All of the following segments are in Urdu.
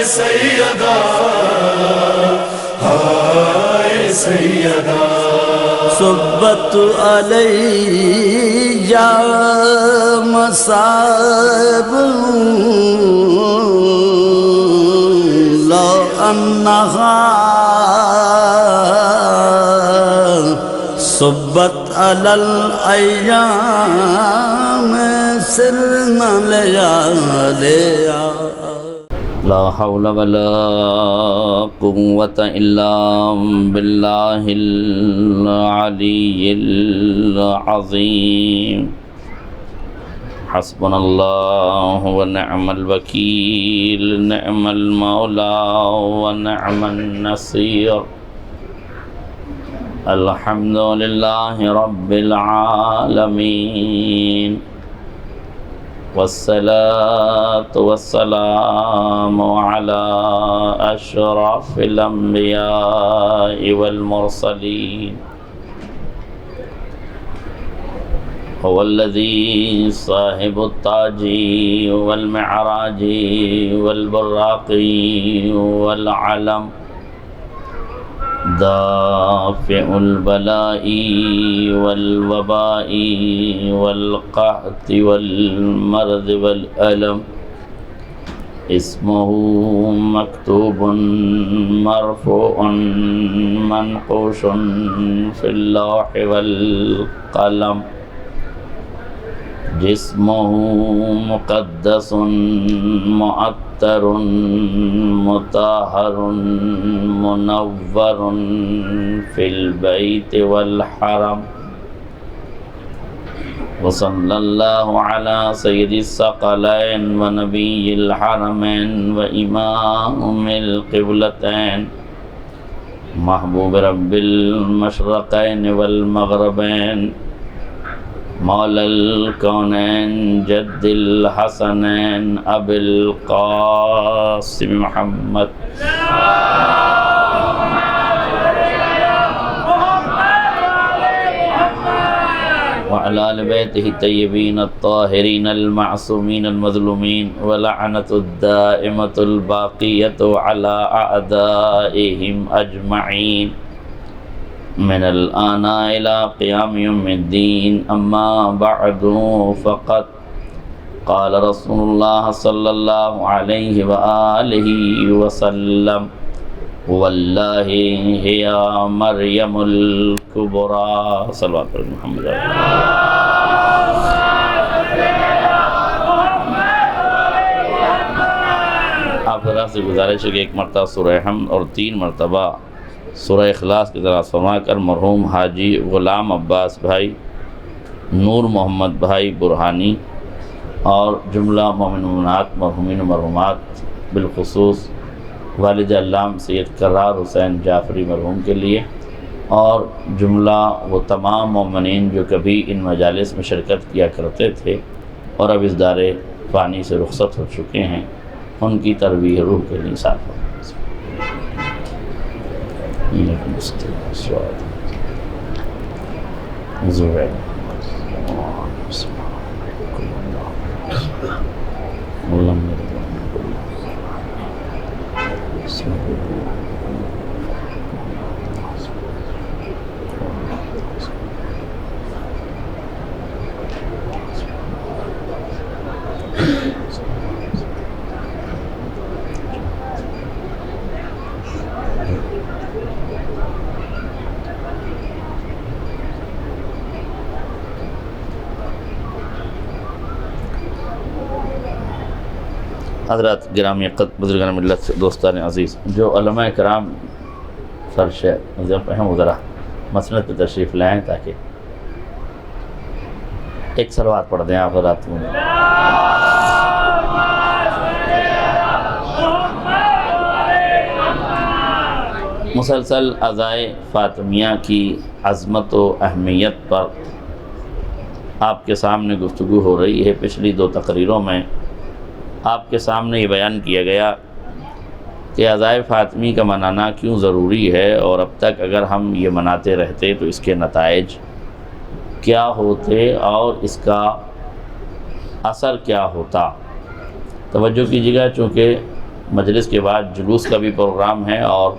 سیدہ ہائے سیدہ صبت علی یا مصائب لو انہا صبت علی الایام سرنا لیالیا لا حول ولا قوة الا باللہ العلی العظیم حسبنا اللہ ونعم الوکیل نعم المولا ونعم النصیر الحمد للہ رب العالمین والصلاة والسلام على أشرف الأنبياء والمرسلين هو الذي صاحب التاج والمعراج والبراق والعلم دافع البلاء والوباء والقحط والمرض والألم اسمه مكتوب مرفوع منقوش في اللوح والقلم جسمه مقدس معطر مطهر منور في البيت والحرم وصلى الله على سيد الثقلين ونبي الحرمين وإمام القبلتين محبوب رب المشرقين والمغربين مولا الكونين جد الحسنين أبي القاسم محمد وعلى آل بيته الطيبين الطاهرين المعصومين المظلومين ولعنة الدائمة الباقية على أعدائهم أجمعين من الآن إلى قيام يوم الدين أما بعد فقد قال رسول الله صلى الله عليه وآله وسلم والله هي مريم الكبرى صلوات محمد آپ ذرا سے گزارش ہے کہ ایک مرتبہ سورہ حمد اور 3 مرتبہ سورہ اخلاص کی طرح فرما کر مرحوم حاجی غلام عباس بھائی نور محمد بھائی برہانی اور جملہ مومن مومنات مرحومین و مرحومات بالخصوص والد علام سید کرار حسین جعفری مرحوم کے لیے اور جملہ وہ تمام مومنین جو کبھی ان مجالس میں شرکت کیا کرتے تھے اور اب اس دار فانی سے رخصت ہو چکے ہیں ان کی ترویح روح کے لیے ساتھ حضرات گرامی قدر بزرگان ملت دوستان عزیز، جو علماء کرام فرش ہیں وہ ذرا مسند پہ تشریف لائیں تاکہ ایک صلوات پڑھ دیں آپ حضرات میں۔ مسلسل عزائے فاطمیہ کی عظمت و اہمیت پر آپ کے سامنے گفتگو ہو رہی ہے۔ پچھلی 2 تقریروں میں آپ کے سامنے یہ بیان کیا گیا کہ عزائے فاطمی کا منانا کیوں ضروری ہے، اور اب تک اگر ہم یہ مناتے رہتے تو اس کے نتائج کیا ہوتے اور اس کا اثر کیا ہوتا۔ توجہ کیجیے گا، چونکہ مجلس کے بعد جلوس کا بھی پروگرام ہے، اور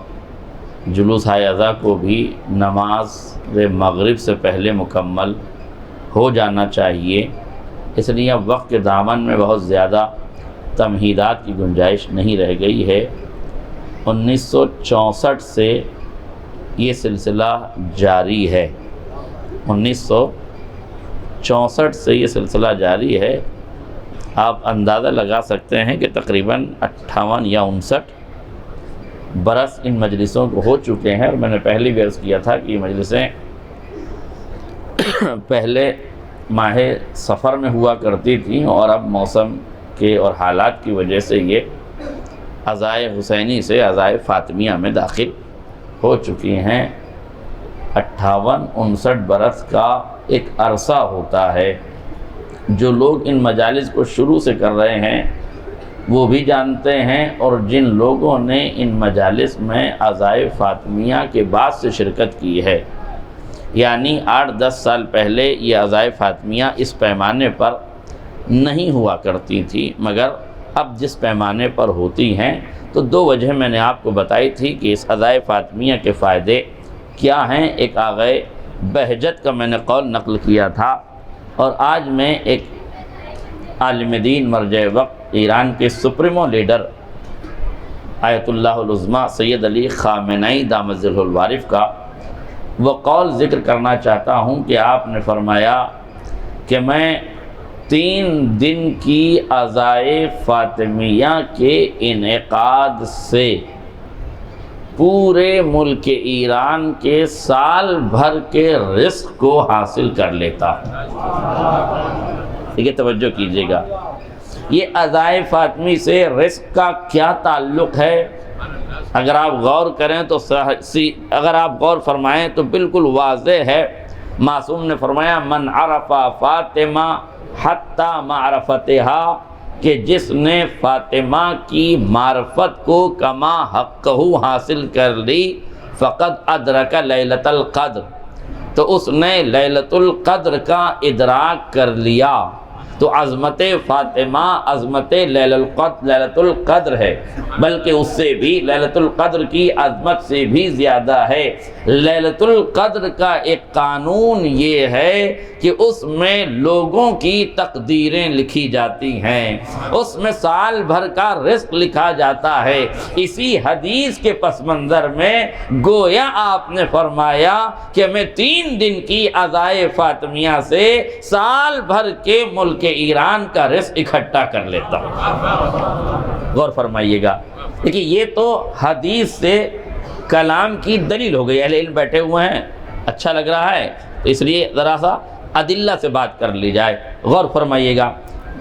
جلوس ہائے عزا کو بھی نماز مغرب سے پہلے مکمل ہو جانا چاہیے، اس لیے اب وقت کے دامن میں بہت زیادہ تمہیدات کی گنجائش نہیں رہ گئی ہے۔ 1964 سے یہ سلسلہ جاری ہے، 1964 سے یہ سلسلہ جاری ہے۔ آپ اندازہ لگا سکتے ہیں کہ تقریباً 58 یا 59 برس ان مجلسوں کو ہو چکے ہیں، اور میں نے پہلے بھی عرض کیا تھا کہ یہ مجلسیں پہلے ماہ سفر میں ہوا کرتی تھیں، اور اب موسم کے اور حالات کی وجہ سے یہ عزائے حسینی سے عزائے فاطمیہ میں داخل ہو چکی ہیں۔ 58-59 برس کا ایک عرصہ ہوتا ہے۔ جو لوگ ان مجالس کو شروع سے کر رہے ہیں وہ بھی جانتے ہیں، اور جن لوگوں نے ان مجالس میں عزائے فاطمیہ کے بعد سے شرکت کی ہے، یعنی 8-10 سال پہلے یہ عزائے فاطمیہ اس پیمانے پر نہیں ہوا کرتی تھی، مگر اب جس پیمانے پر ہوتی ہیں، تو 2 وجہ میں نے آپ کو بتائی تھی کہ اس عزائے فاطمیہ کے فائدے کیا ہیں۔ ایک آغائے بہجت کا میں نے قول نقل کیا تھا، اور آج میں ایک عالم دین مرجع وقت ایران کے سپریمو لیڈر آیت اللہ العظمیٰ سید علی خامنئی دامت ظلہ الوارف کا وہ قول ذکر کرنا چاہتا ہوں کہ آپ نے فرمایا کہ میں 3 دن کی عزائے فاطمیہ کے انعقاد سے پورے ملک ایران کے سال بھر کے رزق کو حاصل کر لیتا ہوں۔ یہ توجہ کیجیے گا، یہ عزائے فاطمی سے رزق کا کیا تعلق ہے؟ اگر آپ غور کریں تو اگر آپ غور فرمائیں تو بالکل واضح ہے۔ معصوم نے فرمایا من عرف فاطمہ حتی معرفتہا، کہ جس نے فاطمہ کی معرفت کو کما حقہ حاصل کر لی فقد ادرک لیلۃ القدر، تو اس نے لیلۃ القدر کا ادراک کر لیا۔ تو عظمت فاطمہ عظمت لیلۃ القدر ہے، بلکہ اس سے بھی لیلۃ القدر کی عظمت سے بھی زیادہ ہے۔ لیلۃ القدر کا ایک قانون یہ ہے کہ اس میں لوگوں کی تقدیریں لکھی جاتی ہیں، اس میں سال بھر کا رزق لکھا جاتا ہے۔ اسی حدیث کے پس منظر میں گویا آپ نے فرمایا کہ میں 3 دن کی عزائے فاطمیہ سے سال بھر کے ملک ایران کا رزق اکٹھا کر لیتا ہوں۔ غور فرمائیے گا، دیکھیے یہ تو حدیث سے کلام کی دلیل ہو گئی۔ اہل علم بیٹھے ہوئے ہیں، اچھا لگ رہا ہے، تو اس لیے ذرا سا ادلہ سے بات کر لی جائے۔ غور فرمائیے گا،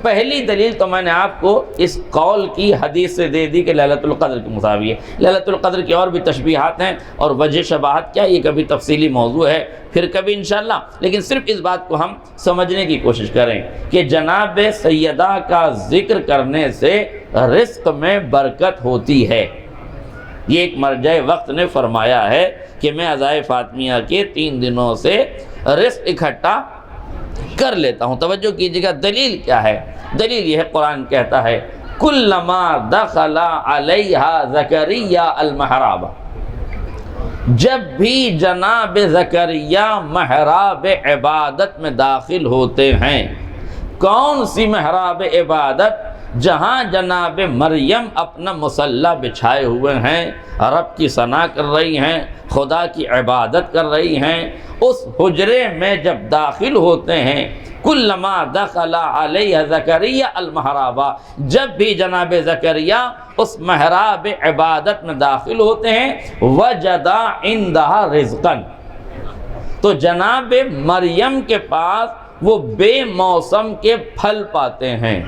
پہلی دلیل تو میں نے آپ کو اس قول کی حدیث سے دے دی کہ لیلۃ القدر کے مساوی ہے۔ لیلۃ القدر کی اور بھی تشبیہات ہیں، اور وجہ شباہت کیا، یہ کبھی تفصیلی موضوع ہے، پھر کبھی انشاءاللہ، لیکن صرف اس بات کو ہم سمجھنے کی کوشش کریں کہ جناب سیدہ کا ذکر کرنے سے رزق میں برکت ہوتی ہے۔ یہ ایک مرجع وقت نے فرمایا ہے کہ میں عزائے فاطمیہ کے 3 دنوں سے رزق اکٹھا کر لیتا ہوں۔ توجہ کیجیے گا، دلیل کیا ہے؟ دلیل یہ ہے، قرآن کہتا ہے کلما دخل علیہا زکریا المحراب، جب بھی جناب زکریا محراب عبادت میں داخل ہوتے ہیں۔ کون سی محراب عبادت؟ جہاں جناب مریم اپنا مصلی بچھائے ہوئے ہیں، رب کی ثنا کر رہی ہیں، خدا کی عبادت کر رہی ہیں، اس حجرے میں جب داخل ہوتے ہیں، کلما دخل علیہ زکریا المحراب، جب بھی جناب زکریا اس محراب عبادت میں داخل ہوتے ہیں، وجدا عندہا رزقا، تو جناب مریم کے پاس وہ بے موسم کے پھل پاتے ہیں،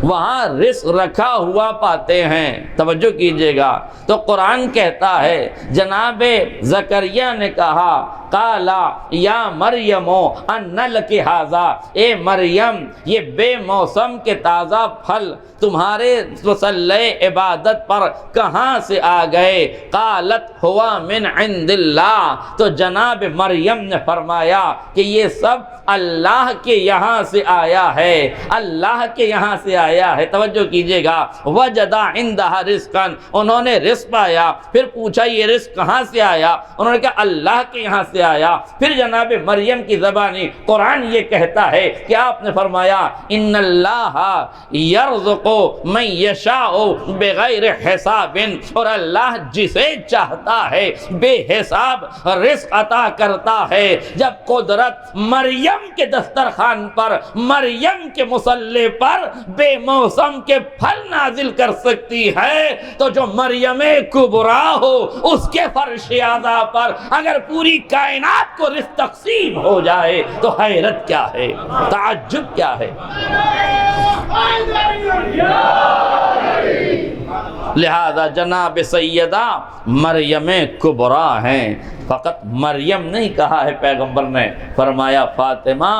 وہاں رزق رکھا ہوا پاتے ہیں۔ توجہ کیجئے گا، تو قرآن کہتا ہے جناب زکریا نے کہا قالا یا مریم ان لک ھذا، اے مریم یہ بے موسم کے تازہ پھل تمہارے مصلی عبادت پر کہاں سے آ گئے؟ قالت ہوا من عند اللہ، تو جناب مریم نے فرمایا کہ یہ سب اللہ کے یہاں سے آیا ہے، اللہ کے یہاں سے آیا ہے۔ توجہ کیجئے گا، وجدا عندها رزقا، انہوں نے رزق پایا، پھر پوچھا یہ رزق کہاں سے آیا؟ انہوں نے کہا اللہ کے یہاں سے آیا۔ پھر جناب مریم کی زبانی قرآن یہ کہتا ہے کہ آپ نے فرمایا ان اللہ یرزق من یشاء بغیر حساب، اور اللہ جسے چاہتا ہے بے حساب رزق عطا کرتا ہے۔ جب قدرت مریم کے دسترخوان پر، مریم کے مصلی پر بے موسم کے پھل نازل کر سکتی ہے، تو جو مریم کبریٰ ہو اس کے فرش اعلیٰ پر اگر پوری کائنات کو رزق تقسیم ہو جائے تو حیرت کیا ہے، تعجب کیا ہے۔ لہذا جناب سیدہ مریم کبریٰ ہیں۔ فقط مریم نہیں کہا ہے پیغمبر نے، فرمایا فاطمہ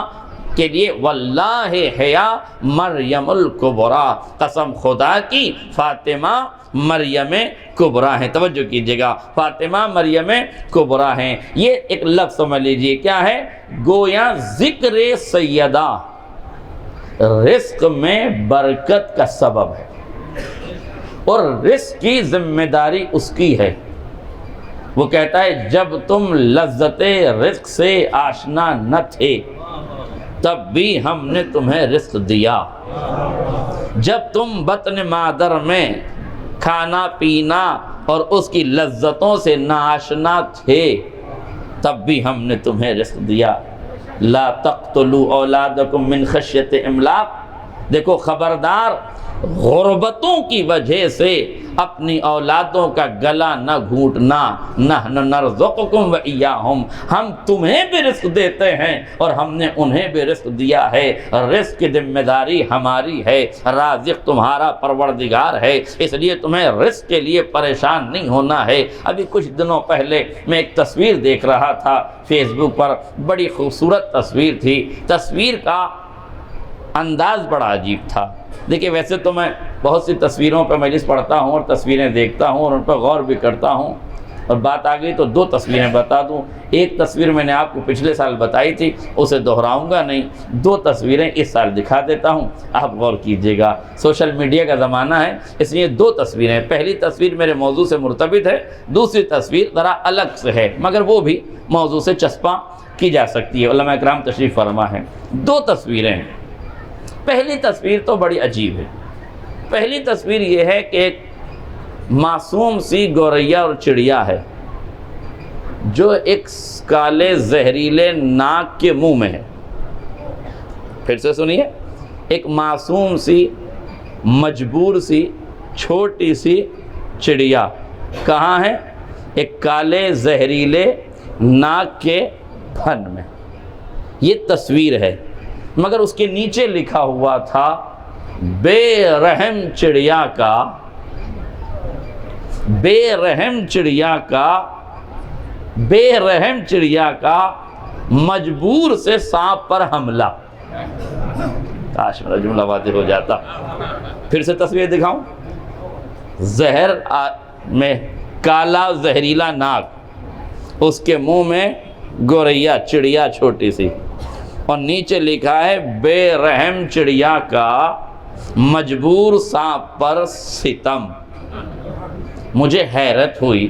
کے لیے واللہ حیا مریم الکبریٰ، قسم خدا کی فاطمہ مریم کبریٰ ہیں۔ توجہ کیجئے گا، فاطمہ مریم کبریٰ ہیں۔ یہ ایک لفظ سمجھ لیجئے کیا ہے، گویا ذکر سیدہ رزق میں برکت کا سبب ہے، اور رزق کی ذمہ داری اس کی ہے۔ وہ کہتا ہے جب تم لذت رزق سے آشنا نہ تھے تب بھی ہم نے تمہیں رزق دیا، جب تم بطن مادر میں کھانا پینا اور اس کی لذتوں سے ناآشنا تھے تب بھی ہم نے تمہیں رزق دیا۔ لا تقتلوا اولادکم من خشیت املاق، دیکھو خبردار غربتوں کی وجہ سے اپنی اولادوں کا گلا نہ گھونٹنا، نحن نرزقکم وإیاہم، ہم تمہیں بھی رزق دیتے ہیں اور ہم نے انہیں بھی رزق دیا ہے، رزق کی ذمہ داری ہماری ہے، رازق تمہارا پروردگار ہے، اس لیے تمہیں رزق کے لیے پریشان نہیں ہونا ہے۔ ابھی کچھ دنوں پہلے میں ایک تصویر دیکھ رہا تھا فیس بک پر، بڑی خوبصورت تصویر تھی، تصویر کا انداز بڑا عجیب تھا۔ دیکھیں ویسے تو میں بہت سی تصویروں پہ مجلس پڑھتا ہوں اور تصویریں دیکھتا ہوں اور ان پر غور بھی کرتا ہوں، اور بات آ گئی تو دو تصویریں بتا دوں۔ ایک تصویر میں نے آپ کو پچھلے سال بتائی تھی، اسے دہراؤں گا نہیں، دو تصویریں اس سال دکھا دیتا ہوں، آپ غور کیجئے گا۔ سوشل میڈیا کا زمانہ ہے اس لیے دو تصویریں، پہلی تصویر میرے موضوع سے مرتبط ہے، دوسری تصویر ذرا الگ سے ہے مگر وہ بھی موضوع سے چسپاں کی جا سکتی ہے، علماء اکرام تشریف فرما ہے۔ دو تصویریں ہیں، پہلی تصویر تو بڑی عجیب ہے۔ پہلی تصویر یہ ہے کہ ایک معصوم سی گوریا اور چڑیا ہے جو ایک کالے زہریلے ناک کے منہ میں ہے۔ پھر سے سنیے، ایک معصوم سی مجبور سی چھوٹی سی چڑیا کہاں ہے؟ ایک کالے زہریلے ناک کے پھن میں۔ یہ تصویر ہے، مگر اس کے نیچے لکھا ہوا تھا بے رحم چڑیا کا، بے رحم چڑیا کا، بے رحم چڑیا کا مجبور سے سانپ پر حملہ۔ کاش میرا جملہ واضح ہو جاتا۔ پھر سے تصویر دکھاؤں، زہر میں کالا زہریلا ناک، اس کے منہ میں گوریا چڑیا چھوٹی سی، اور نیچے لکھا ہے بے رحم چڑیا کا مجبور سانپ پر ستم۔ مجھے حیرت ہوئی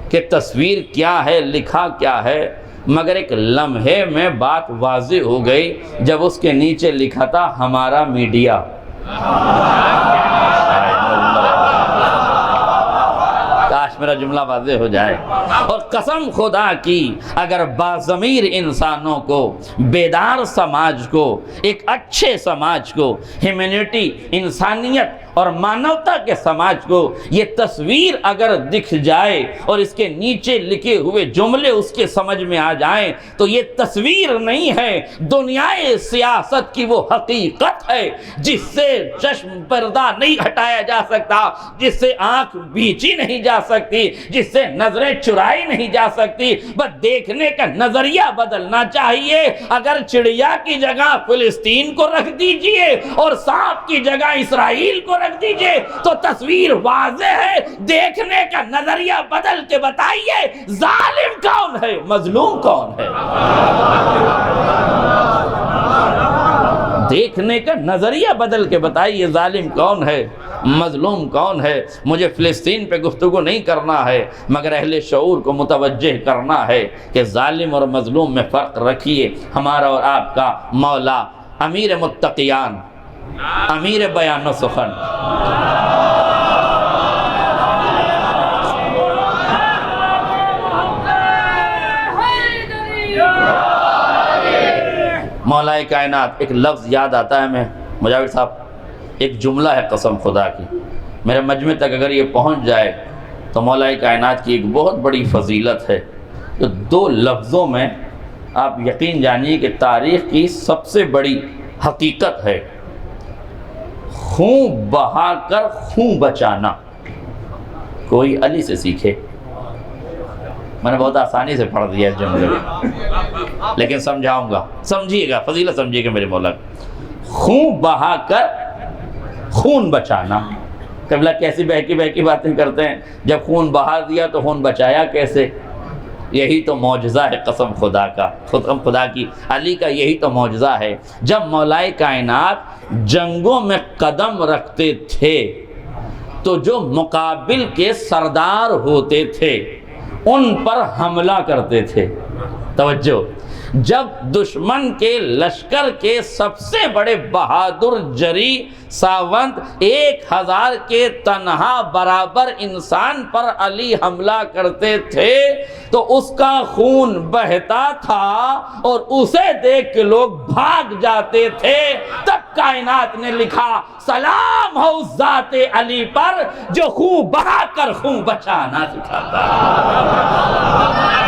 کہ تصویر کیا ہے، لکھا کیا ہے، مگر ایک لمحے میں بات واضح ہو گئی جب اس کے نیچے لکھا تھا ہمارا میڈیا۔ کاش میرا جملہ واضح ہو جائے۔ اور قسم خدا کی اگر باضمیر انسانوں کو، بیدار سماج کو، ایک اچھے سماج کو، ہیومینٹی، انسانیت اور مانوتا کے سماج کو یہ تصویر اگر دکھ جائے اور اس کے نیچے لکھے ہوئے جملے اس کے سمجھ میں آ جائیں تو یہ تصویر نہیں ہے، دنیائے سیاست کی وہ حقیقت ہے جس سے چشم پردہ نہیں ہٹایا جا سکتا، جس سے آنکھ بیچی نہیں جا سکتی، جس سے نظریں چرائی نہیں جا سکتی۔ بس دیکھنے کا نظریہ بدلنا چاہیے۔ اگر چڑیا کی جگہ فلسطین کو رکھ دیجئے اور سانپ کی جگہ اسرائیل کو رکھ دیجئے تو تصویر واضح ہے۔ دیکھنے کا نظریہ بدل کے بتائیے ظالم کون ہے، مظلوم کون ہے۔ دیکھنے کا نظریہ بدل کے بتائیے ظالم کون ہے، مظلوم کون ہے۔ مجھے فلسطین پہ گفتگو نہیں کرنا ہے، مگر اہل شعور کو متوجہ کرنا ہے کہ ظالم اور مظلوم میں فرق رکھیے۔ ہمارا اور آپ کا مولا امیر متقیان، امیر بیان و سخن، مولا کائنات، ایک لفظ یاد آتا ہے ہمیں مجاور صاحب، ایک جملہ ہے قسم خدا کی، میرے مجمع تک اگر یہ پہنچ جائے تو مولا کائنات کی ایک بہت بڑی فضیلت ہے۔ تو دو لفظوں میں آپ یقین جانیے کہ تاریخ کی سب سے بڑی حقیقت ہے، خون بہا کر خون بچانا۔ کوئی علی سے سیکھے، میں نے بہت آسانی سے پڑھ دیا اس جملے کو، لیکن سمجھاؤں گا، سمجھیے گا، فضیلت سمجھیے گا میرے مولا۔ خون بہا کر خون بچانا، قبلہ کیسی بہکی باتیں کرتے ہیں، جب خون بہا دیا تو خون بچایا کیسے؟ یہی تو معجزہ ہے قسم خدا کا، قسم خدا کی، علی کا یہی تو معجزہ ہے۔ جب مولائے کائنات جنگوں میں قدم رکھتے تھے تو جو مقابل کے سردار ہوتے تھے ان پر حملہ کرتے تھے۔ توجہ، جب دشمن کے لشکر کے سب سے بڑے بہادر جری ساونت 1000 کے تنہا برابر انسان پر علی حملہ کرتے تھے تو اس کا خون بہتا تھا اور اسے دیکھ کے لوگ بھاگ جاتے تھے۔ تب کائنات نے لکھا سلام ہو ذات علی پر جو خون بہا کر خون بچانا سکھاتا ہے۔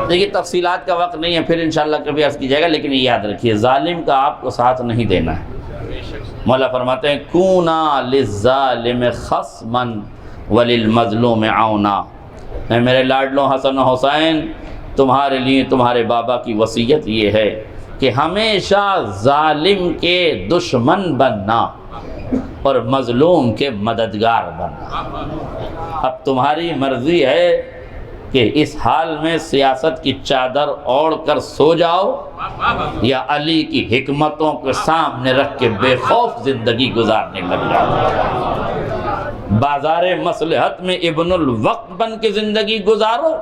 دیکھیے تفصیلات کا وقت نہیں ہے، پھر انشاءاللہ کبھی عرض کی جائے گا، لیکن یہ یاد رکھیے ظالم کا آپ کو ساتھ نہیں دینا ہے۔ مولا فرماتے ہیں کونا للظالم خصما وللمظلوم عونا، میں میرے لاڈلوں حسن و حسین تمہارے لیے تمہارے بابا کی وصیت یہ ہے کہ ہمیشہ ظالم کے دشمن بننا اور مظلوم کے مددگار بننا۔ اب تمہاری مرضی ہے کہ اس حال میں سیاست کی چادر اوڑھ کر سو جاؤ یا علی کی حکمتوں کے سامنے رکھ کے بے خوف زندگی گزارنے لگ جاؤ۔ بازار مصلحت میں ابن الوقت بن کے زندگی گزارو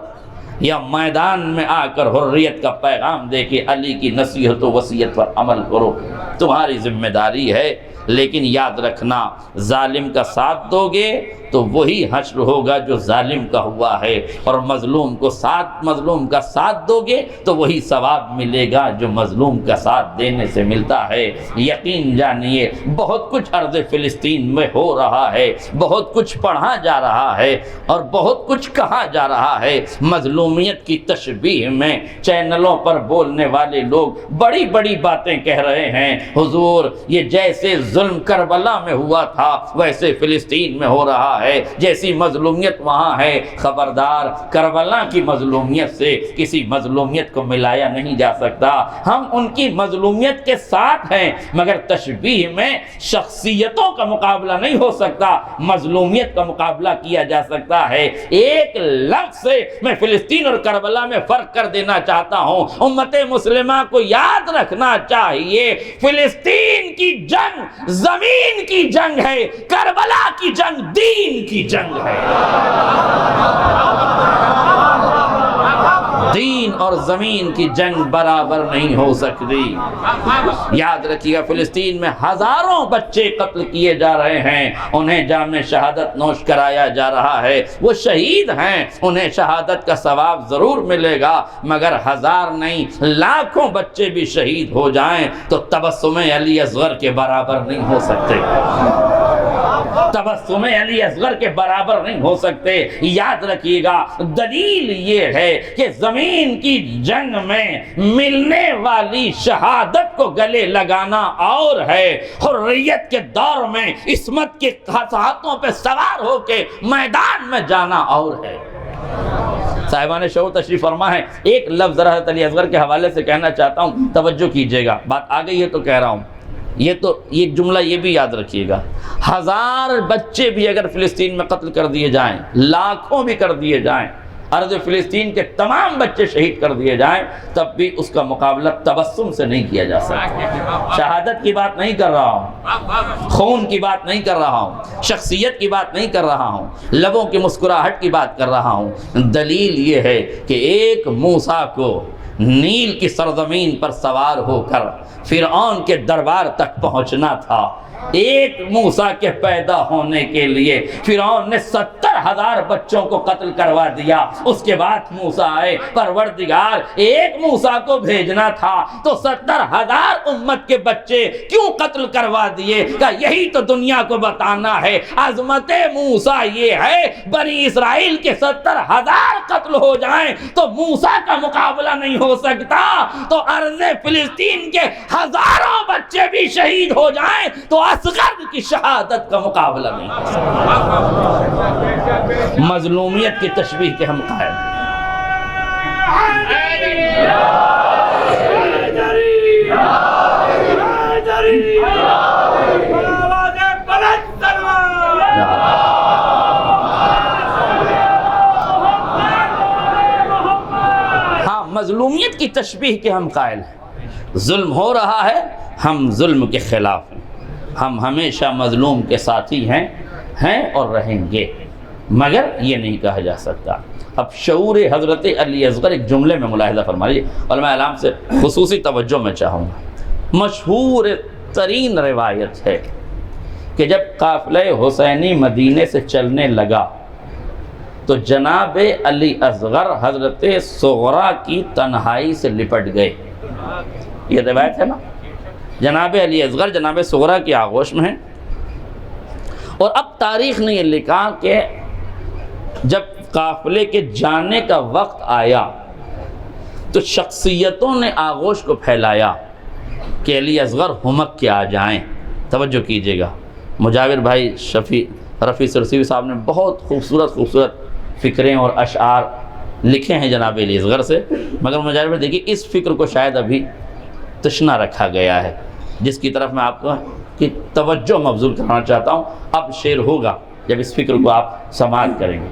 یا میدان میں آ کر حریت کا پیغام دے کے علی کی نصیحت و وصیت پر عمل کرو، تمہاری ذمہ داری ہے۔ لیکن یاد رکھنا ظالم کا ساتھ دو گے تو وہی حشر ہوگا جو ظالم کا ہوا ہے، اور مظلوم کا ساتھ دو گے تو وہی ثواب ملے گا جو مظلوم کا ساتھ دینے سے ملتا ہے۔ یقین جانیے بہت کچھ ارض فلسطین میں ہو رہا ہے، بہت کچھ پڑھا جا رہا ہے اور بہت کچھ کہا جا رہا ہے۔ مظلومیت کی تشبیہ میں چینلوں پر بولنے والے لوگ بڑی بڑی باتیں کہہ رہے ہیں، حضور یہ جیسے ظلم کربلا میں ہوا تھا ویسے فلسطین میں ہو رہا ہے، جیسی مظلومیت وہاں ہے۔ خبردار، کربلا کی مظلومیت سے کسی مظلومیت کو ملایا نہیں جا سکتا۔ ہم ان کی مظلومیت کے ساتھ ہیں، مگر تشبیہ میں شخصیتوں کا مقابلہ نہیں ہو سکتا، مظلومیت کا مقابلہ کیا جا سکتا ہے۔ ایک لفظ سے میں فلسطین اور کربلا میں فرق کر دینا چاہتا ہوں۔ امت مسلمہ کو یاد رکھنا چاہیے فلسطین کی جنگ زمین کی جنگ ہے، کربلا کی جنگ دین کی جنگ ہے۔ دین اور زمین کی جنگ برابر نہیں ہو سکتی۔ یاد رکھیے فلسطین میں ہزاروں بچے قتل کیے جا رہے ہیں، انہیں جام شہادت نوش کرایا جا رہا ہے، وہ شہید ہیں، انہیں شہادت کا ثواب ضرور ملے گا، مگر ہزار نہیں لاکھوں بچے بھی شہید ہو جائیں تو تبسم علی اصغر کے برابر نہیں ہو سکتے۔ تبسم علی اصغر کے برابر نہیں ہو سکتے. یاد رکھیے گا دلیل یہ ہے کہ زمین کی جنگ میں ملنے والی شہادت کو گلے لگانا اور ہے، حریت کے دور میں عصمت کے ہاتھوں پہ سوار ہو کے میدان میں جانا اور ہے. صاحبان شعور تشریف فرما ہے. ایک لفظ ذرا حضرت علی اصغر کے حوالے سے کہنا چاہتا ہوں، توجہ کیجئے گا، بات آ گئی ہے تو کہہ رہا ہوں. یہ جملہ یہ بھی یاد رکھیے گا، 1000 بچے بھی اگر فلسطین میں قتل کر دیے جائیں، لاکھوں بھی کر دیے جائیں، ارض فلسطین کے تمام بچے شہید کر دیے جائیں، تب بھی اس کا مقابلہ تبسم سے نہیں کیا جا سکتا. شہادت کی بات نہیں کر رہا ہوں، خون کی بات نہیں کر رہا ہوں، شخصیت کی بات نہیں کر رہا ہوں، لبوں کی مسکراہٹ کی بات کر رہا ہوں. دلیل یہ ہے کہ ایک موسیٰ کو نیل کی سرزمین پر سوار ہو کر فرعون کے دربار تک پہنچنا تھا. ایک موسیٰ کے پیدا ہونے کے لیے فرعون نے 70,000 بچوں کو قتل کروا دیا. اس کے بعد موسیٰ آئے، پروردگار ایک موسیٰ کو بھیجنا تھا تو 70,000 امت کے بچے کیوں قتل کروا دیے؟ کہ یہی تو دنیا کو بتانا ہے. عظمت موسیٰ یہ ہے بنی اسرائیل کے 70,000 قتل ہو جائیں تو موسیٰ کا مقابلہ نہیں ہو سکتا، تو ارض فلسطین کے ہزاروں بچے بھی شہید ہو جائیں تو اصغر کی شہادت کا مقابلہ نہیں ہو سکتا. مظلومیت کی تشبیہ کے ہم قائل ہیں. ہاں، مظلومیت کی تشبیہ کے ہم قائل ہیں. ظلم ہو رہا ہے، ہم ظلم کے خلاف ہیں، ہم ہمیشہ مظلوم کے ساتھی ہیں اور رہیں گے، مگر یہ نہیں کہا جا سکتا. اب شعور حضرت علی اصغر ایک جملے میں ملاحظہ فرما لیجیے، علماء اعلام سے خصوصی توجہ میں چاہوں گا. مشہور ترین روایت ہے کہ جب قافلہ حسینی مدینے سے چلنے لگا تو جناب علی اصغر حضرت صغرا کی تنہائی سے لپٹ گئے. یہ روایت ہے نا، جناب علی اصغر جناب صغرا کی آغوش میں ہیں. اور اب تاریخ نے یہ لکھا کہ جب قافلے کے جانے کا وقت آیا تو شخصیتوں نے آغوش کو پھیلایا کہ علی اصغر ہمک کے آ جائیں. توجہ کیجئے گا، مجاور بھائی رفیع سرسیوی صاحب نے بہت خوبصورت فکریں اور اشعار لکھے ہیں جناب علی اصغر سے، مگر مجاور بھائی دیکھیے اس فکر کو شاید ابھی تشنا رکھا گیا ہے، جس کی طرف میں آپ کو کی توجہ مبذول کرنا چاہتا ہوں. اب شعر ہوگا جب اس فکر کو آپ سماعت کریں گے.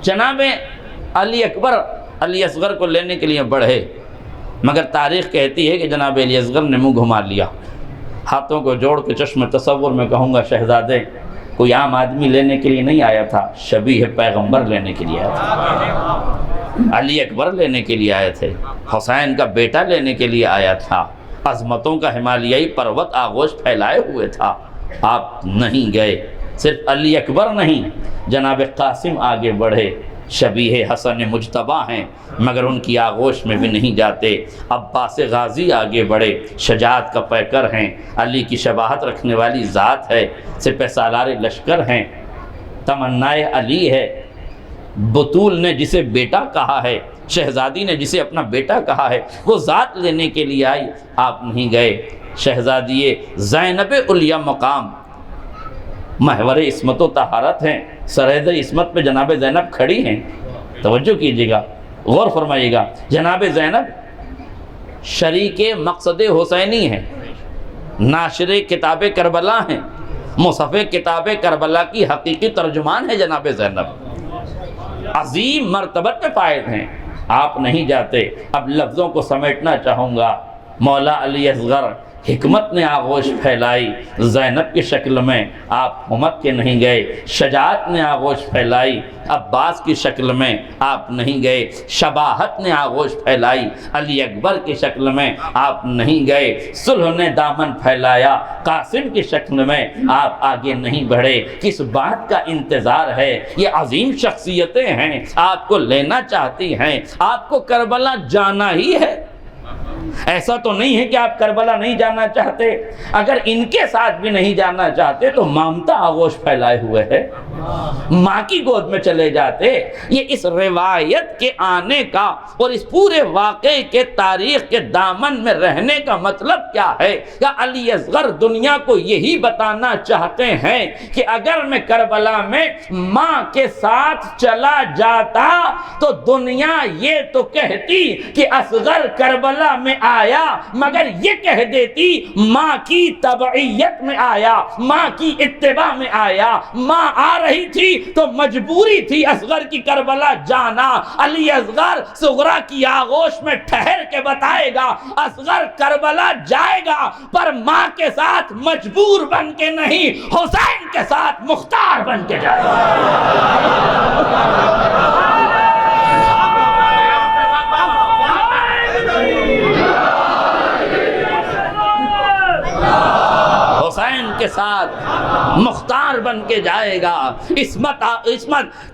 جناب علی اکبر علی اصغر کو لینے کے لیے بڑھے، مگر تاریخ کہتی ہے کہ جناب علی اصغر نے منہ گھما لیا. ہاتھوں کو جوڑ کے چشم تصور میں کہوں گا شہزادے، کوئی عام آدمی لینے کے لیے نہیں آیا تھا، شبیہ پیغمبر لینے کے لیے آیا تھا. علی اکبر لینے کے لیے آئے تھے، حسین کا بیٹا لینے کے لیے آیا تھا، عظمتوں کا ہمالیائی پروت آغوش پھیلائے ہوئے تھا. آپ نہیں گئے. صرف علی اکبر نہیں، جناب قاسم آگے بڑھے، شبیہ حسن مجتبیٰ ہیں مگر ان کی آغوش میں بھی نہیں جاتے. عباس غازی آگے بڑھے، شجاعت کا پیکر ہیں، علی کی شباہت رکھنے والی ذات ہے، سپہ سالار لشکر ہیں، تمنائے علی ہے. بطول نے جسے بیٹا کہا ہے، شہزادی نے جسے اپنا بیٹا کہا ہے، وہ ذات لینے کے لیے آئی، آپ نہیں گئے. شہزادی زینب علیہ مقام محور عصمت و طہارت ہیں، سرحد عصمت پہ جناب زینب کھڑی ہیں. توجہ کیجیے گا، غور فرمائیے گا. جناب زینب شریک مقصد حسینی ہیں، ناشر کتاب کربلا ہیں، مصحف کتاب کربلا کی حقیقی ترجمان ہے. جناب زینب عظیم مرتبت پہ فائد ہیں، آپ نہیں جاتے. اب لفظوں کو سمیٹنا چاہوں گا. مولا علی اصغر حکمت نے آغوش پھیلائی زینب کی شکل میں، آپ ہمت کے نہیں گئے. شجاعت نے آغوش پھیلائی عباس کی شکل میں، آپ نہیں گئے. شباہت نے آغوش پھیلائی علی اکبر کی شکل میں، آپ نہیں گئے. صلح نے دامن پھیلایا قاسم کی شکل میں، آپ آگے نہیں بڑھے. کس بات کا انتظار ہے؟ یہ عظیم شخصیتیں ہیں، آپ کو لینا چاہتی ہیں، آپ کو کربلا جانا ہی ہے. ایسا تو نہیں ہے کہ آپ کربلا نہیں جانا چاہتے، اگر ان کے ساتھ بھی نہیں جانا چاہتے تو مامتا آغوش پھیلائے ہوئے ہے، ماں کی گود میں چلے جاتے۔ یہ اس روایت کے آنے کا اور اس پورے واقعے کے تاریخ کے دامن میں رہنے کا مطلب کیا ہے؟ کہ علی اصغر دنیا کو یہی بتانا چاہتے ہیں کہ اگر میں کربلا میں ماں کے ساتھ چلا جاتا تو دنیا یہ تو کہتی کہ اصغر کربلا میں آیا، مگر یہ کہہ دیتی ماں کی تبعیت میں آیا، ماں کی اتباع میں آیا۔ ماں آ رہی تھی تو مجبوری تھی اصغر کی کربلا جانا۔ علی اصغر صغرا کی آغوش میں ٹھہر کے بتائے گا اصغر کربلا جائے گا، پر ماں کے ساتھ مجبور بن کے نہیں، حسین کے ساتھ مختار بن کے جائے گا۔ حسین کے ساتھ مختار بن کے جائے گا، عصمت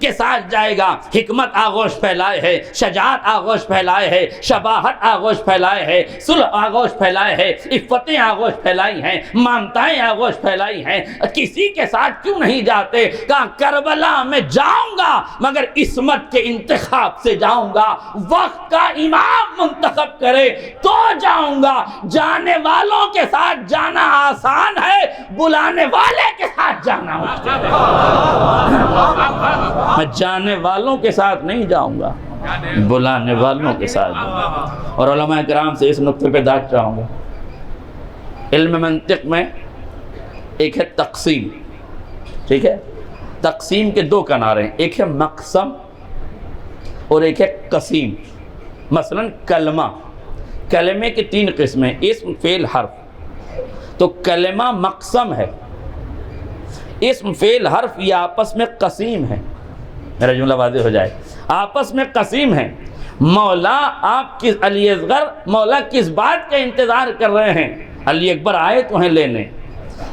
کے ساتھ جائے گا۔ حکمت آغوش پھیلائے ہے، شجاعت آغوش پھیلائے ہے، شباہت آغوش پھیلائے ہے، صلح آغوش پھیلائے ہے، عفتیں آغوش پھیلائی ہیں، مامتائیں آغوش پھیلائی ہیں۔ کسی کے ساتھ کیوں نہیں جاتے؟ کہا کربلا میں جاؤں گا مگر عصمت کے انتخاب سے جاؤں گا، وقت کا امام منتخب کرے تو جاؤں گا۔ جانے والوں کے ساتھ جانا آسان ہے، بلانے والے کے ساتھ جانا مشکل ہے۔ میں جانے والوں کے ساتھ نہیں جاؤں گا، بلانے والوں کے ساتھ جاؤں گا۔ اور علماء کرام سے اس نقطے پہ داد چاہوں گا، علم منطق میں ایک ہے تقسیم، ٹھیک ہے؟ تقسیم کے دو کنارے ہیں، ایک ہے مقسم اور ایک ہے قسیم۔ مثلا کلمے کی 3 قسمیں، اسم، فعل، حرف۔ تو کلمہ مقسم ہے، اسم، فعل، حرف یہ آپس میں قسیم ہے۔ میرا جملہ واضح ہو جائے، آپس میں قسیم ہے۔ مولا آپ علی اصغر مولا کس بات کا انتظار کر رہے ہیں؟ علی اکبر آئے تو ہیں لینے،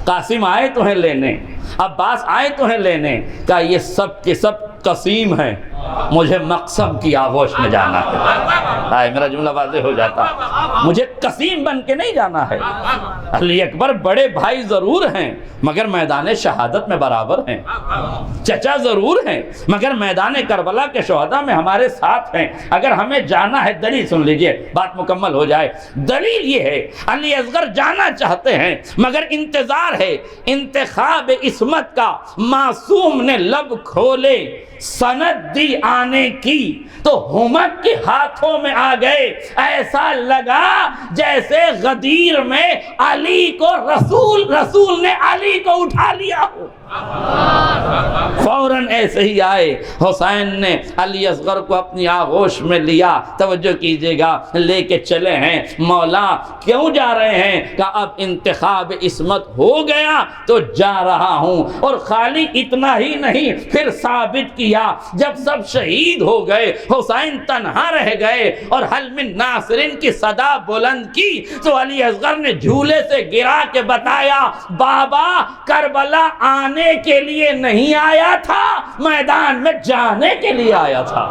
قاسم آئے تو ہیں لینے، عباس آئے تو ہیں لینے، کہ یہ سب کے سب قسیم ہیں، مجھے مقسم کی آغوش میں جانا ہے۔ میرا جملہ واضح ہو جاتا، مجھے قسیم بن کے نہیں جانا ہے۔ علی اکبر بڑے بھائی ضرور ہیں مگر میدان شہادت میں برابر ہیں، چچا ضرور ہیں مگر میدان کربلا کے شہداء میں ہمارے ساتھ ہیں۔ اگر ہمیں جانا ہے، دلیل سن لیجئے، بات مکمل ہو جائے۔ دلیل یہ ہے علی اصغر جانا چاہتے ہیں مگر انتظار ہے انتخاب عصمت کا۔ معصوم نے لب کھولے سند دی آنے کی تو ہمت کے ہاتھوں میں آ گئے، ایسا لگا جیسے غدیر میں علی کو رسول نے علی کو اٹھا لیا ہو۔ فوراً ایسے ہی آئے، حسین نے علی اصغر کو اپنی آغوش میں لیا۔ توجہ کیجئے گا، لے کے چلے ہیں۔ مولا کیوں جا رہے ہیں؟ کہ اب انتخاب عصمت ہو گیا تو جا رہا ہوں۔ اور خالی اتنا ہی نہیں، پھر ثابت کیا، جب سب شہید ہو گئے، حسین تنہا رہ گئے اور حل من ناصرین کی صدا بلند کی تو علی اصغر نے جھولے سے گرا کے بتایا، بابا کربلا آنے کے لیے نہیں آیا تھا، میدان میں جانے کے لیے آیا تھا۔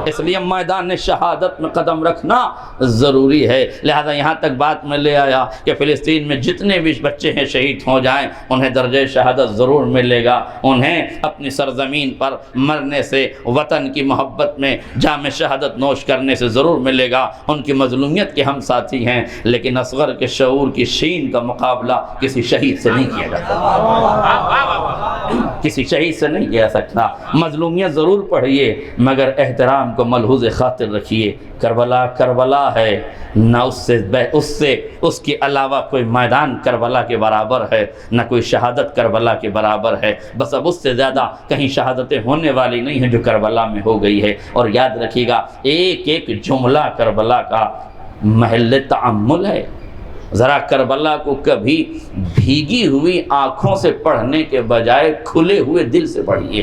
اس لیے میدان شہادت میں قدم رکھنا ضروری ہے۔ لہذا یہاں تک بات میں لے آیا کہ فلسطین میں جتنے بھی بچے ہیں شہید ہو جائیں، انہیں درجہ شہادت ضرور ملے گا، انہیں اپنی سرزمین پر مرنے سے، وطن کی محبت میں جام شہادت نوش کرنے سے ضرور ملے گا۔ ان کی مظلومیت کے ہم ساتھی ہیں، لیکن اصغر کے شعور کی شین کا مقابلہ کسی شہید سے نہیں کیا جاتا، کسی شہید سے نہیں کیا سکتا۔ مظلومیت ضرور پڑھیے مگر احترام کو ملحوظ خاطر رکھیے۔ کربلا کربلا ہے، نہ اس کے علاوہ کوئی میدان کربلا کے برابر ہے، نہ کوئی شہادت کربلا کے برابر ہے۔ بس اب اس سے زیادہ کہیں شہادتیں ہونے والی نہیں ہیں جو کربلا میں ہو گئی ہے۔ اور یاد رکھیے گا، ایک ایک جملہ کربلا کا محل تأمل ہے۔ ذرا کربلا کو کبھی بھیگی ہوئی آنکھوں سے پڑھنے کے بجائے کھلے ہوئے دل سے پڑھیے۔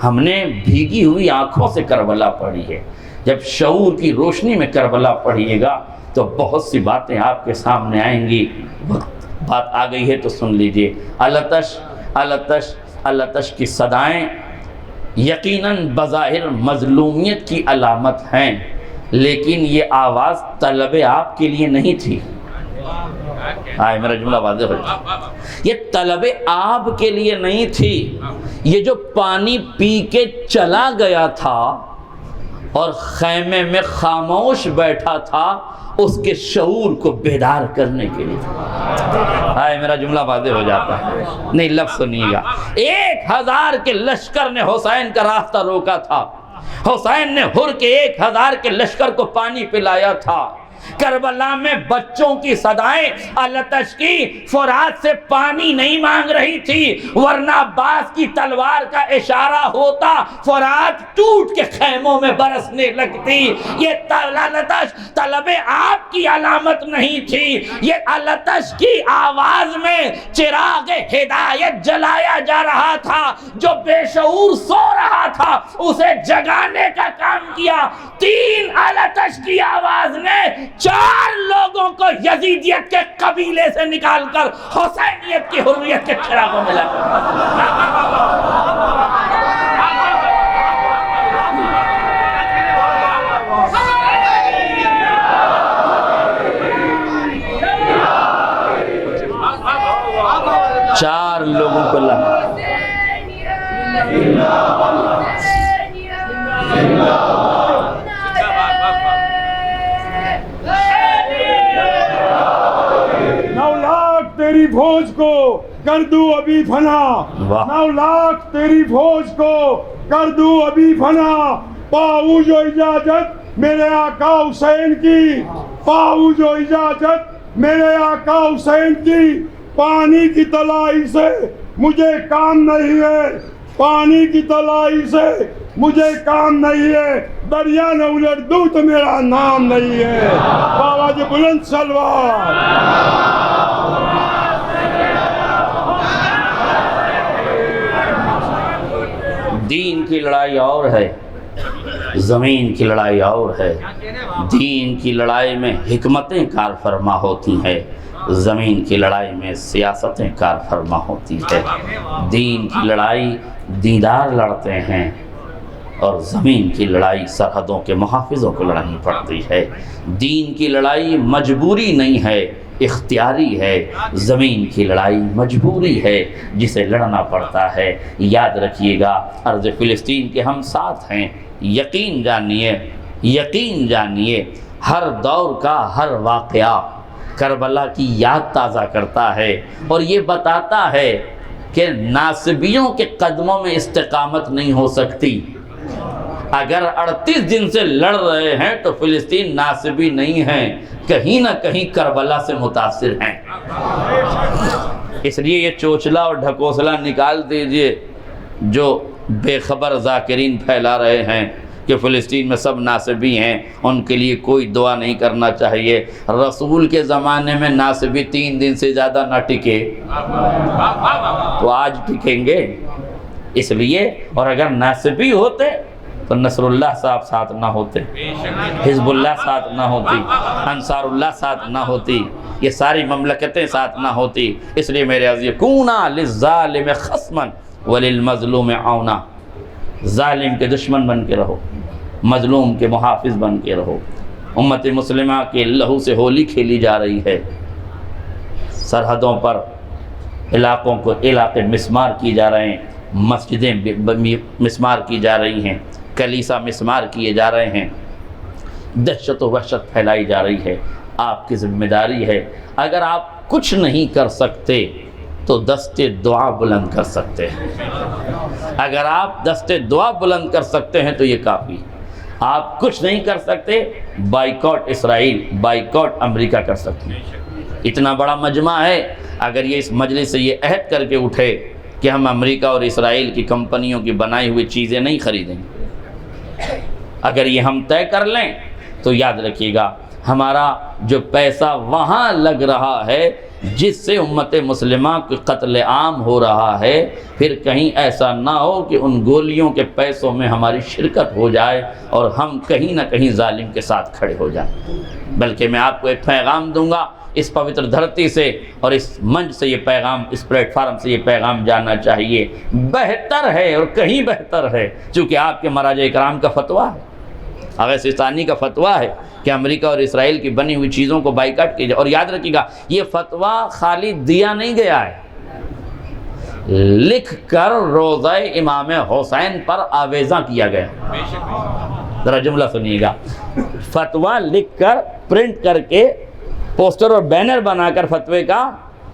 ہم نے بھیگی ہوئی آنکھوں سے کربلا پڑھی ہے، جب شعور کی روشنی میں کربلا پڑھیے گا تو بہت سی باتیں آپ کے سامنے آئیں گی۔ بات آ گئی ہے تو سن لیجئے۔ التش التش التش کی صدائیں یقیناً بظاہر مظلومیت کی علامت ہیں، لیکن یہ آواز طلب آپ کے لیے نہیں تھی. میرا جملہ واضح ہو جائے. یہ طلب آپ کے لیے نہیں تھی. یہ جو پانی پی کے چلا گیا تھا اور خیمے میں خاموش بیٹھا تھا، اس کے شعور کو بیدار کرنے کے لیے تھا. میرا جملہ واضح ہو جاتا ہے. نہیں، لفظ سنیے گا. 1000 کے لشکر نے حسین کا راستہ روکا تھا. حسین نے ہر کے 1000 کے لشکر کو پانی پلایا تھا. کربلا میں بچوں کی صدائیں التش کی فرات سے پانی نہیں مانگ رہی تھی، ورنہ عباس کی تلوار کا اشارہ ہوتا فرات ٹوٹ کے خیموں میں برسنے لگتی. یہ التش طلب آپ کی علامت نہیں تھی. یہ التش کی آواز میں چراغ ہدایت جلایا جا رہا تھا. جو بے شعور سو رہا تھا اسے جگانے کا کام کیا. 3 التش کی آواز نے 4 لوگوں کو یزیدیت کے قبیلے سے نکال کر حسینیت کی حریت کے چراغوں میں لگا. چار لوگوں کو لگا. تیری فوج کو کر دوں ابھی فنا. 9 لاکھ تیری فوج کو کر دوں ابھی فنا. پاؤں جو اجازت میرے آقا حسین کی، پاؤں جو اجازت میرے آقا حسین کی. پانی کی تلائی سے مجھے کام نہیں ہے، پانی کی تلائی سے مجھے کام نہیں ہے. دریا نہ الٹ دوں تو میرا نام نہیں ہے. بابا جی بلند سلوار. دین کی لڑائی اور ہے، زمین کی لڑائی اور ہے. دین کی لڑائی میں حکمتیں کار فرما ہوتی ہیں، زمین کی لڑائی میں سیاستیں کار فرما ہوتی ہے. دین کی لڑائی دیندار لڑتے ہیں اور زمین کی لڑائی سرحدوں کے محافظوں کو لڑنی پڑتی ہے. دین کی لڑائی مجبوری نہیں ہے، اختیاری ہے. زمین کی لڑائی مجبوری ہے جسے لڑنا پڑتا ہے. یاد رکھیے گا ارض فلسطین کے ہم ساتھ ہیں. یقین جانیے ہر دور کا ہر واقعہ کربلا کی یاد تازہ کرتا ہے اور یہ بتاتا ہے کہ ناصبیوں کے قدموں میں استقامت نہیں ہو سکتی. اگر 38 دن سے لڑ رہے ہیں تو فلسطین ناصبی نہیں ہیں، کہیں نہ کہیں کربلا سے متاثر ہیں. اس لیے یہ چوچلا اور ڈھکوسلا نکال دیجئے جو بے خبر ذاکرین پھیلا رہے ہیں کہ فلسطین میں سب ناصبی ہیں. ان کے لیے کوئی دعا نہیں کرنا چاہیے. رسول کے زمانے میں ناصبی 3 دن سے زیادہ نہ ٹکے تو آج ٹکیں گے. اس لیے اور اگر ناصبی ہوتے تو نصر اللہ صاحب ساتھ نہ ہوتے، حزب اللہ ساتھ نہ ہوتی، انصار اللہ ساتھ نہ ہوتی، یہ ساری مملکتیں ساتھ نہ ہوتی. اس لیے میرے عزیز کُونَا لِلظَّالِمِ خَصْمًا وَلِلْمَظْلُومِ عَوْنًا. ظالم کے دشمن بن کے رہو، مظلوم کے محافظ بن کے رہو. امت مسلمہ کے لہو سے ہولی کھیلی جا رہی ہے. سرحدوں پر علاقوں کو علاقے مسمار کی جا رہے ہیں، مسجدیں مسمار کی جا رہی ہیں، کلیسا مسمار کیے جا رہے ہیں، دہشت و وحشت پھیلائی جا رہی ہے. آپ کی ذمہ داری ہے. اگر آپ کچھ نہیں کر سکتے تو دست دعا بلند کر سکتے ہیں. اگر آپ دست دعا بلند کر سکتے ہیں تو یہ کافی. آپ کچھ نہیں کر سکتے، بائیکاٹ اسرائیل، بائیکاٹ امریکہ کر سکتے ہیں. اتنا بڑا مجمع ہے، اگر یہ اس مجلس سے یہ عہد کر کے اٹھے کہ ہم امریکہ اور اسرائیل کی کمپنیوں کی بنائی ہوئی چیزیں نہیں خریدیں گے، اگر یہ ہم طے کر لیں تو یاد رکھیے گا ہمارا جو پیسہ وہاں لگ رہا ہے جس سے امت مسلمہ کے قتل عام ہو رہا ہے، پھر کہیں ایسا نہ ہو کہ ان گولیوں کے پیسوں میں ہماری شرکت ہو جائے اور ہم کہیں نہ کہیں ظالم کے ساتھ کھڑے ہو جائیں. بلکہ میں آپ کو ایک پیغام دوں گا اس پوتر دھرتی سے اور اس منچ سے، یہ پیغام اس پلیٹ فارم سے یہ پیغام جانا چاہیے. بہتر ہے اور کہیں بہتر ہے چونکہ آپ کے مراجع کرام کا فتویٰ ہے. اگر سستانی کا فتویٰ ہے کہ امریکہ اور اسرائیل کی بنی ہوئی چیزوں کو بائیکاٹ کیجیے، اور یاد رکھیے گا یہ فتویٰ خالی دیا نہیں گیا ہے، لکھ کر روضہ امام حسین پر آویزاں کیا گیا۔ ذرا جملہ سنیے گا، فتویٰ لکھ کر پرنٹ کر کے پوسٹر اور بینر بنا کر فتوے کا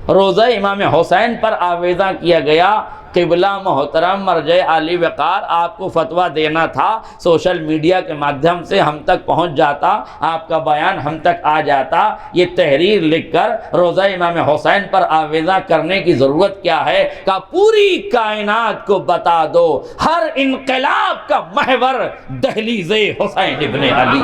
روضہ امام حسین پر آویزاں کیا گیا۔ قبلہ محترم مرجع عالی وقار، آپ کو فتویٰ دینا تھا، سوشل میڈیا کے مادھیم سے ہم تک پہنچ جاتا، آپ کا بیان ہم تک آ جاتا۔ یہ تحریر لکھ کر روضہ امام حسین پر آویزاں کرنے کی ضرورت کیا ہے؟ کہ پوری کائنات کو بتا دو ہر انقلاب کا محور دہلیز حسین ابن علی،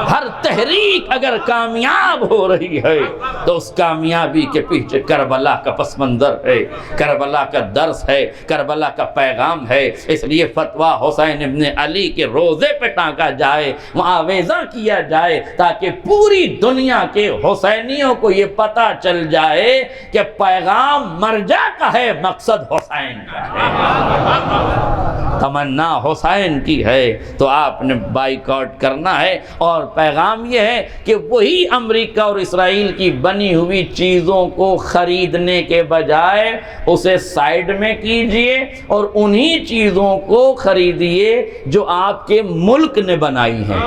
ہر تحریک اگر کامیاب ہو رہی ہے تو اس کامیابی کے پیچھے کربلا کا پس منظر ہے، کربلا کا درس ہے، کربلا کا پیغام ہے۔ اس لیے فتویٰ حسین ابن علی کے روزے پہ ٹانکا جائے، معاوضہ کیا جائے، تاکہ پوری دنیا کے حسینیوں کو یہ پتہ چل جائے کہ پیغام مرجع کا ہے، مقصد حسین کا ہے، تمنا حسین کی ہے۔ تو آپ نے بائیکاٹ کرنا ہے، اور پیغام یہ ہے کہ وہی امریکہ اور اسرائیل کی بنی ہوئی چیزوں کو خریدنے کے بجائے اسے سائیڈ میں کیجئے اور انہی چیزوں کو خریدیے جو آپ کے ملک نے بنائی ہیں۔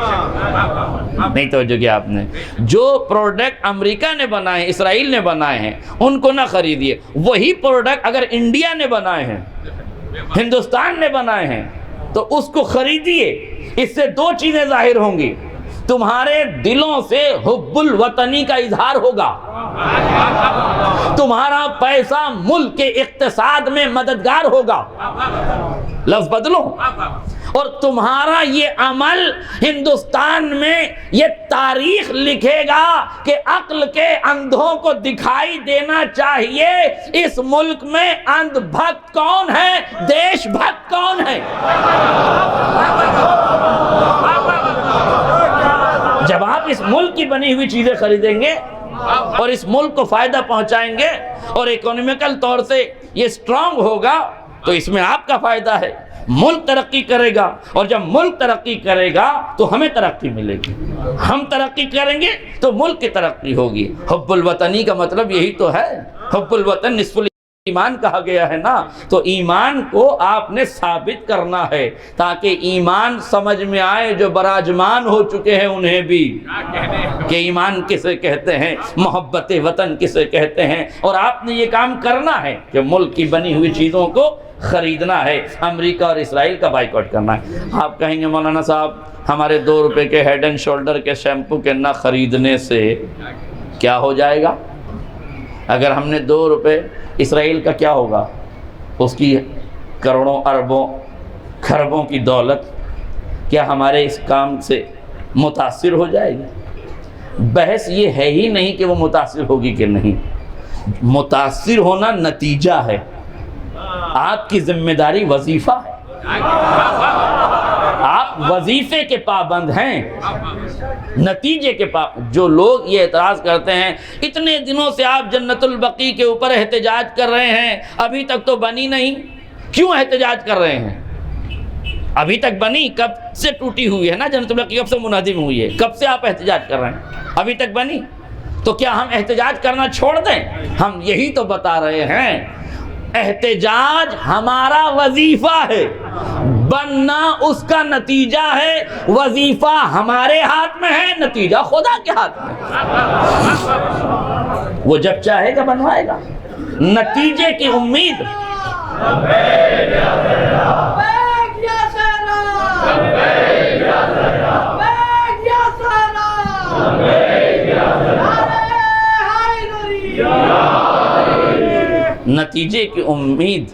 نہیں توجہ کیا آپ نے؟ جو پروڈکٹ امریکہ نے بنائے ہیں، اسرائیل نے بنائے ہیں، ان کو نہ خریدیے۔ وہی پروڈکٹ اگر انڈیا نے بنائے ہیں، ہندوستان نے بنائے ہیں، تو اس کو خریدیے۔ اس سے دو چیزیں ظاہر ہوں گی، تمہارے دلوں سے حب الوطنی کا اظہار ہوگا، تمہارا پیسہ ملک کے اقتصاد میں مددگار ہوگا، لفظ بدلو، اور تمہارا یہ عمل ہندوستان میں یہ تاریخ لکھے گا کہ عقل کے اندھوں کو دکھائی دینا چاہیے اس ملک میں اندھ بھکت کون ہے، دیش بھکت کون ہے۔ جب آپ اس ملک کی بنی ہوئی چیزیں خریدیں گے اور اس ملک کو فائدہ پہنچائیں گے اور اکونومیکل طور سے یہ سٹرونگ ہوگا، تو اس میں آپ کا فائدہ ہے، ملک ترقی کرے گا، اور جب ملک ترقی کرے گا تو ہمیں ترقی ملے گی، ہم ترقی کریں گے تو ملک کی ترقی ہوگی۔ حب الوطنی کا مطلب یہی تو ہے، حب الوطن نصف ایمان کہا گیا ہے نا، تو ایمان کو آپ نے ثابت کرنا ہے تاکہ ایمان سمجھ میں آئے جو براجمان ہو چکے ہیں انہیں بھی، کہ ایمان کسے کہتے ہیں، محبت وطن کسے کہتے ہیں۔ اور آپ نے یہ کام کرنا ہے کہ ملک کی بنی ہوئی چیزوں کو خریدنا ہے، امریکہ اور اسرائیل کا بائیکاٹ کرنا ہے۔ آپ کہیں گے مولانا صاحب ہمارے 2 روپے کے ہیڈ اینڈ شولڈر کے شیمپو کے نہ خریدنے سے کیا ہو جائے گا؟ اگر ہم نے 2 روپے، اسرائیل کا کیا ہوگا؟ اس کی کروڑوں اربوں کھربوں کی دولت کیا ہمارے اس کام سے متاثر ہو جائے گی؟ بحث یہ ہے ہی نہیں کہ وہ متاثر ہوگی کہ نہیں، متاثر ہونا نتیجہ ہے، آپ کی ذمہ داری وظیفہ ہے، آپ وظیفے کے پابند ہیں، نتیجے کے پابند۔ جو لوگ یہ اعتراض کرتے ہیں اتنے دنوں سے آپ جنت البقیع کے اوپر احتجاج کر رہے ہیں، ابھی تک تو بنی نہیں، کیوں احتجاج کر رہے ہیں؟ ابھی تک بنی؟ کب سے ٹوٹی ہوئی ہے نا جنت البقیع، کب سے منہدم ہوئی ہے، کب سے آپ احتجاج کر رہے ہیں؟ ابھی تک بنی؟ تو کیا ہم احتجاج کرنا چھوڑ دیں؟ ہم یہی تو بتا رہے ہیں، احتجاج ہمارا وظیفہ ہے، بننا اس کا نتیجہ ہے، وظیفہ ہمارے ہاتھ میں ہے، نتیجہ خدا کے ہاتھ میں۔ وہ جب چاہے گا بنوائے گا، نتیجے کی امید۔ نتیجے کی امید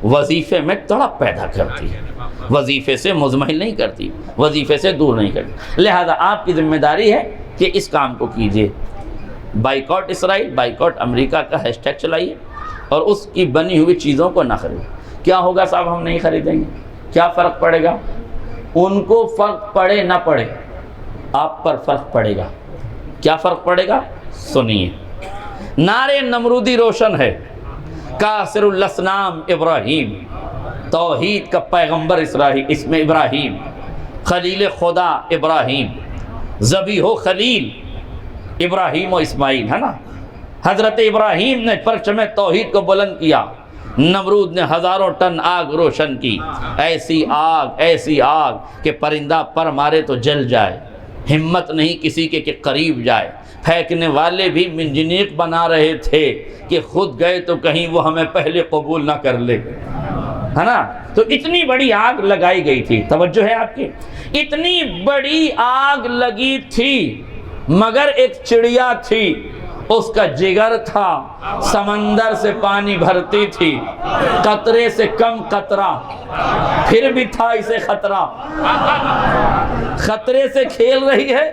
وظیفے میں تڑپ پیدا کرتی ہے، وظیفے سے مزمحل نہیں کرتی، وظیفے سے دور نہیں کرتی۔ لہذا آپ کی ذمہ داری ہے کہ اس کام کو کیجئے، بائیکاٹ اسرائیل، بائیکاٹ امریکہ کا ہیش ٹیگ چلائیے، اور اس کی بنی ہوئی چیزوں کو نہ خریدیں۔ کیا ہوگا صاحب ہم نہیں خریدیں گے؟ کیا فرق پڑے گا؟ ان کو فرق پڑے نہ پڑے، آپ پر فرق پڑے گا۔ کیا فرق پڑے گا؟ سنیے، نعرے نمرودی روشن ہے، کاسر الاسنام ابراہیم، توحید کا پیغمبر اسم ابراہیم، خلیل خدا ابراہیم، ذبیح و خلیل ابراہیم و اسماعیل، ہے نا؟ حضرت ابراہیم نے پرچم توحید کو بلند کیا، نمرود نے ہزاروں ٹن آگ روشن کی، ایسی آگ کہ پرندہ پر مارے تو جل جائے، ہمت نہیں کسی کے کہ قریب جائے، پھینکنے والے بھی منجنیق بنا رہے تھے کہ خود گئے تو کہیں وہ ہمیں پہلے قبول نہ کر لے، ہے نا؟ تو اتنی بڑی آگ لگائی گئی تھی، توجہ ہے آپ کی، اتنی بڑی آگ لگی تھی، مگر ایک چڑیا تھی، اس کا جگر تھا، سمندر سے پانی بھرتی تھی، قطرے سے کم قطرہ، پھر بھی تھا اسے خطرہ، خطرے سے کھیل رہی ہے،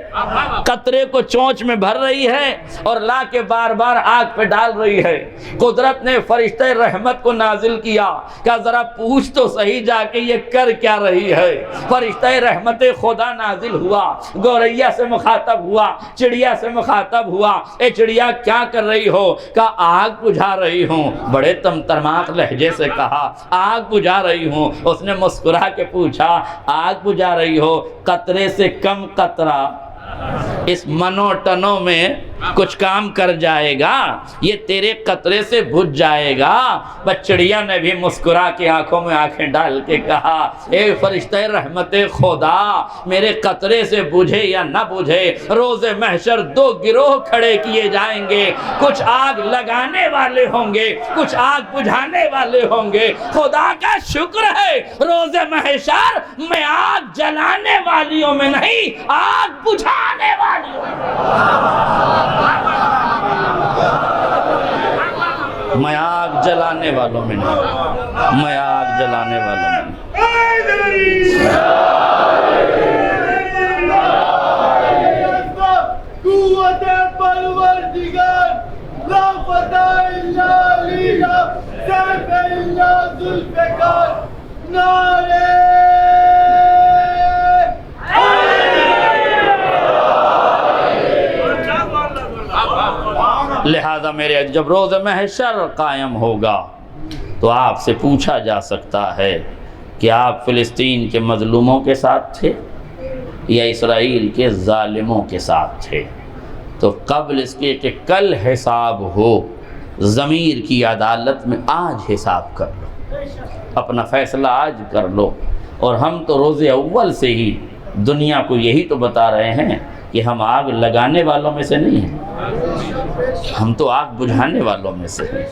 قطرے کو چونچ میں بھر رہی ہے اور لا کے بار بار آگ پہ ڈال رہی ہے۔ قدرت نے فرشتہ رحمت کو نازل کیا، کہا ذرا پوچھ تو صحیح جا کے یہ کر کیا رہی ہے۔ فرشتہ رحمت خدا نازل ہوا، گوریا سے مخاطب ہوا، چڑیا سے مخاطب ہوا، اے چڑیا کیا کر رہی ہو؟ کہا آگ بجھا رہی ہوں۔ بڑے تمترماق لہجے سے کہا آگ بجھا رہی ہوں۔ اس نے مسکرا کے پوچھا آگ بجھا رہی ہو، قطرے سے کم قطرہ اس منو ٹنوں میں کچھ کام کر جائے گا؟ یہ تیرے قطرے سے بجھ جائے گا۔ بچڑیا نے بھی مسکرا کے آنکھوں میں آنکھیں ڈال کے کہا اے فرشتہ رحمت خدا، میرے قطرے سے بجھے یا نہ بجھے، روز محشر دو گروہ کھڑے کیے جائیں گے، کچھ آگ لگانے والے ہوں گے، کچھ آگ بجھانے والے ہوں گے۔ خدا کا شکر ہے روز محشر میں آگ جلانے والیوں میں نہیں، آگ بجھانے والیوں میں آگ جلانے والوں میں نہیں، میں آگ جلانے والوں میں نہیں۔ قوت پروردگار لا فتح الا علی لا سیف الا ذوالفقار، نعرہ لہذا میرے جب روز محشر قائم ہوگا تو آپ سے پوچھا جا سکتا ہے کہ آپ فلسطین کے مظلوموں کے ساتھ تھے یا اسرائیل کے ظالموں کے ساتھ تھے؟ تو قبل اس کے کہ کل حساب ہو، ضمیر کی عدالت میں آج حساب کر لو، اپنا فیصلہ آج کر لو۔ اور ہم تو روز اول سے ہی دنیا کو یہی تو بتا رہے ہیں کہ ہم آگ لگانے والوں میں سے نہیں ہیں، ہم تو آگ بجھانے والوں میں سے ہیں۔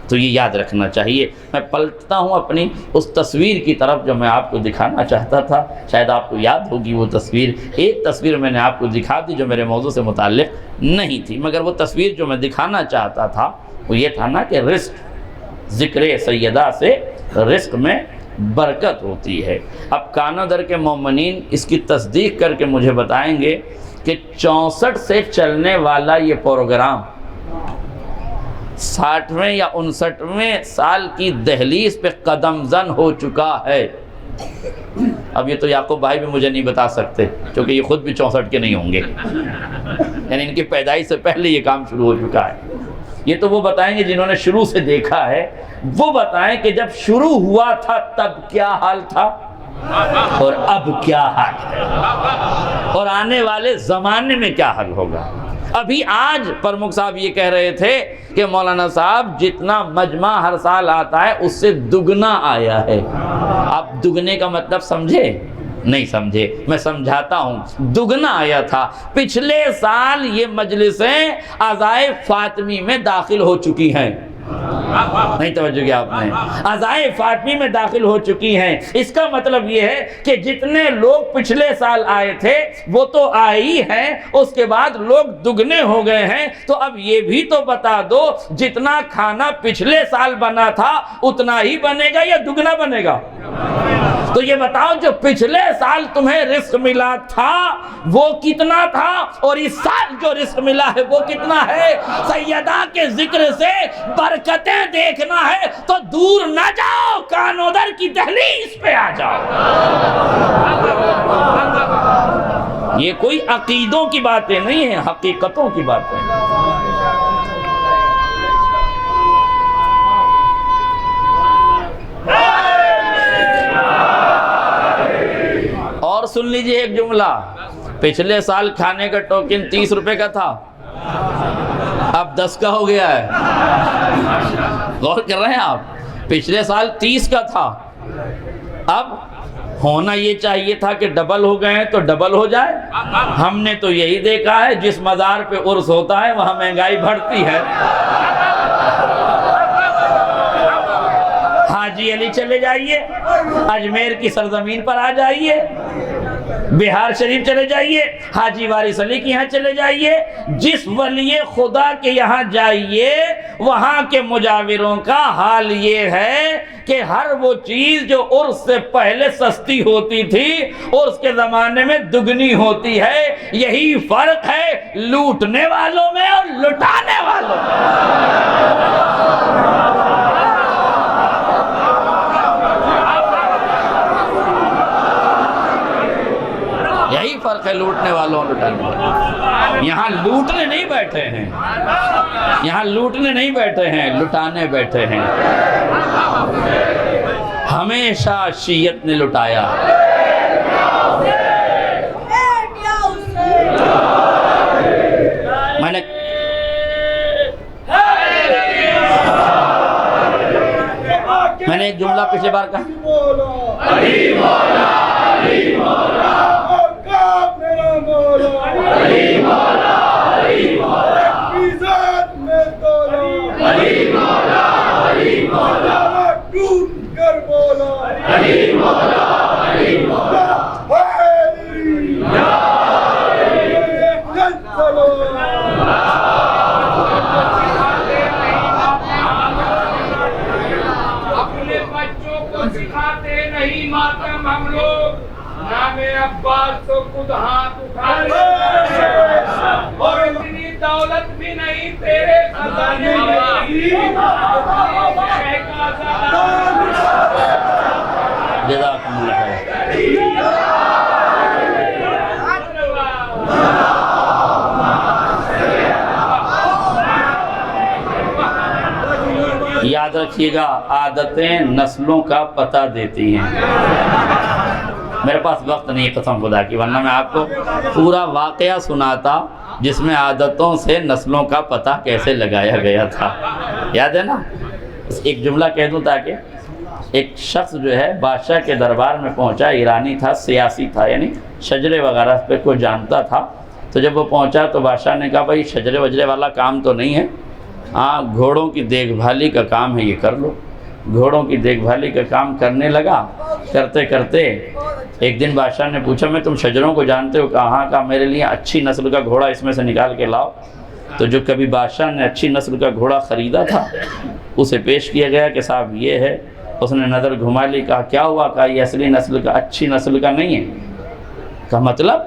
تو یہ یاد رکھنا چاہیے۔ میں پلٹتا ہوں اپنی اس تصویر کی طرف جو میں آپ کو دکھانا چاہتا تھا، شاید آپ کو یاد ہوگی وہ تصویر۔ ایک تصویر میں نے آپ کو دکھا دی جو میرے موضوع سے متعلق نہیں تھی، مگر وہ تصویر جو میں دکھانا چاہتا تھا وہ یہ تھا نا کہ رزق، ذکر سیدہ سے رزق میں برکت ہوتی ہے۔ اب کانادر کے مومنین اس کی تصدیق کر کے مجھے بتائیں گے کہ 64 سے چلنے والا یہ پروگرام 60ویں یا 59ویں سال کی دہلیز پہ قدم زن ہو چکا ہے۔ اب یہ تو یعقوب بھائی بھی مجھے نہیں بتا سکتے کیونکہ یہ خود بھی 64 کے نہیں ہوں گے، یعنی ان کی پیدائش سے پہلے یہ کام شروع ہو چکا ہے۔ یہ تو وہ بتائیں گے جنہوں نے شروع سے دیکھا ہے، وہ بتائیں کہ جب شروع ہوا تھا تب کیا حال تھا اور اب کیا حال ہے، اور آنے والے زمانے میں کیا حال ہوگا۔ ابھی آج پرمکھ صاحب یہ کہہ رہے تھے کہ مولانا صاحب جتنا مجمع ہر سال آتا ہے اس سے دگنا آیا ہے۔ آپ دگنے کا مطلب سمجھے؟ نہیں سمجھے، میں سمجھاتا ہوں۔ دگنا آیا تھا۔ پچھلے سال یہ مجلسیں عزائے فاطمی میں داخل ہو چکی ہیں، نہیں توجہ کیا آپ نے؟ عزائے فاطمی میں داخل ہو چکی ہیں۔ اس کا مطلب یہ ہے کہ جتنے لوگ پچھلے سال آئے تھے وہ تو آئے ہی ہیں، اس کے بعد لوگ دگنے ہو گئے ہیں۔ تو اب یہ بھی تو بتا دو جتنا کھانا پچھلے سال بنا تھا اتنا ہی بنے گا یا دگنا بنے گا؟ تو یہ بتاؤ جو پچھلے سال تمہیں رزق ملا تھا وہ کتنا تھا، اور اس سال جو رزق ملا ہے وہ کتنا ہے؟ سیدہ کے ذکر سے برکتیں دیکھنا ہے تو دور نہ جاؤ، کانودر کی دہلیز پہ آ جاؤ۔ یہ کوئی عقیدوں کی باتیں نہیں ہیں، حقیقتوں کی باتیں ہیں۔ اور سن لیجئے ایک جملہ، پچھلے سال کھانے کا ٹوکن 30 روپے کا تھا، اب 10 کا ہو گیا ہے۔ غور کر رہے ہیں آپ؟ پچھلے سال 30 کا تھا، اب ہونا یہ چاہیے تھا کہ ڈبل ہو گئے ہیں تو ڈبل ہو جائے۔ ہم نے تو یہی دیکھا ہے جس مزار پہ عرس ہوتا ہے وہاں مہنگائی بڑھتی ہے۔ حاجی علی چلے جائیے، اجمیر کی سرزمین پر آ جائیے، بہار شریف چلے جائیے، حاجی وارث علی کے یہاں چلے جائیے، جس ولی خدا کے یہاں جائیے وہاں کے مجاوروں کا حال یہ ہے کہ ہر وہ چیز جو عرس سے پہلے سستی ہوتی تھی عرس کے زمانے میں دگنی ہوتی ہے۔ یہی فرق ہے لوٹنے والوں میں اور لٹانے والوں میں۔ یہی فرق ہے لوٹنے والوں اور لٹانے والوں۔ یہاں لوٹنے نہیں بیٹھے ہیں، یہاں لوٹنے نہیں بیٹھے ہیں، لٹانے بیٹھے ہیں۔ ہمیشہ شیعت نے لٹایا۔ میں نے ایک جملہ پچھلے بار کہا، علی مولا، علی مولا، میرا مولا، علی مولا، علی مولا، عزت میں تولا، علی مولا، علی مولا، ٹوٹ کر بولا، علی مولا، علی مولا، علی یا اپنے بچوں کو سکھاتے نہیں ماتم ہم لوگ، نام عباس تو خود ہاتھ اٹھاتے، اور اتنی دولت بھی نہیں تیرے خزانے میں، جزاکم اللہ خیر۔ یاد رکھیے گا، عادتیں نسلوں کا پتہ دیتی ہیں۔ میرے پاس وقت نہیں قسم خدا کی، ورنہ میں آپ کو پورا واقعہ سناتا جس میں عادتوں سے نسلوں کا پتہ کیسے لگایا گیا تھا۔ یاد ہے نا؟ ایک جملہ کہہ دوں تاکہ ایک شخص جو ہے بادشاہ کے دربار میں پہنچا، ایرانی تھا، سیاسی تھا، یعنی شجرے وغیرہ پہ کوئی جانتا تھا۔ تو جب وہ پہنچا تو بادشاہ نے کہا بھائی شجرے وجرے والا کام تو نہیں ہے، ہاں گھوڑوں کی دیکھ بھالی کا کام ہے، یہ کر لو۔ گھوڑوں کی دیکھ بھالی کا کام کرنے لگا۔ کرتے کرتے ایک دن بادشاہ نے پوچھا میں تم شجروں کو جانتے ہو؟ کہا ہاں۔ کہا میرے لیے اچھی نسل کا گھوڑا اس میں سے نکال کے لاؤ۔ تو جو کبھی بادشاہ نے اچھی نسل کا گھوڑا خریدا تھا اسے پیش کیا گیا کہ صاحب یہ ہے۔ اس نے نظر گھما لی، کہا کیا ہوا؟ کہا یہ اصلی نسل کا، اچھی نسل کا نہیں ہے۔ کہا مطلب؟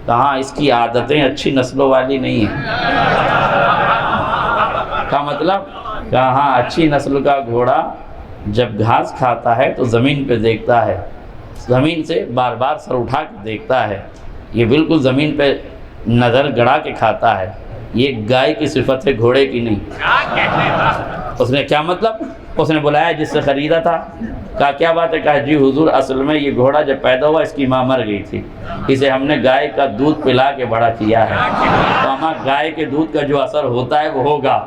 کہا اس کی عادتیں اچھی نسلوں والی نہیں ہیں۔ کہا مطلب؟ کہا ہاں اچھی نسل کا گھوڑا جب گھاس کھاتا ہے تو زمین پہ دیکھتا ہے، زمین سے بار بار سر اٹھا کے دیکھتا ہے، یہ بالکل زمین پہ نظر گڑا کے کھاتا ہے، یہ گائے کی صفت ہے گھوڑے کی نہیں۔ اس نے کیا مطلب؟ اس نے بلایا جس سے خریدا تھا، کہا کیا بات ہے؟ کہا جی حضور اصل میں یہ گھوڑا جب پیدا ہوا اس کی ماں مر گئی تھی، اسے ہم نے گائے کا دودھ پلا کے بڑا کیا ہے، تو ہمیں گائے کے دودھ کا جو اثر ہوتا ہے وہ ہوگا۔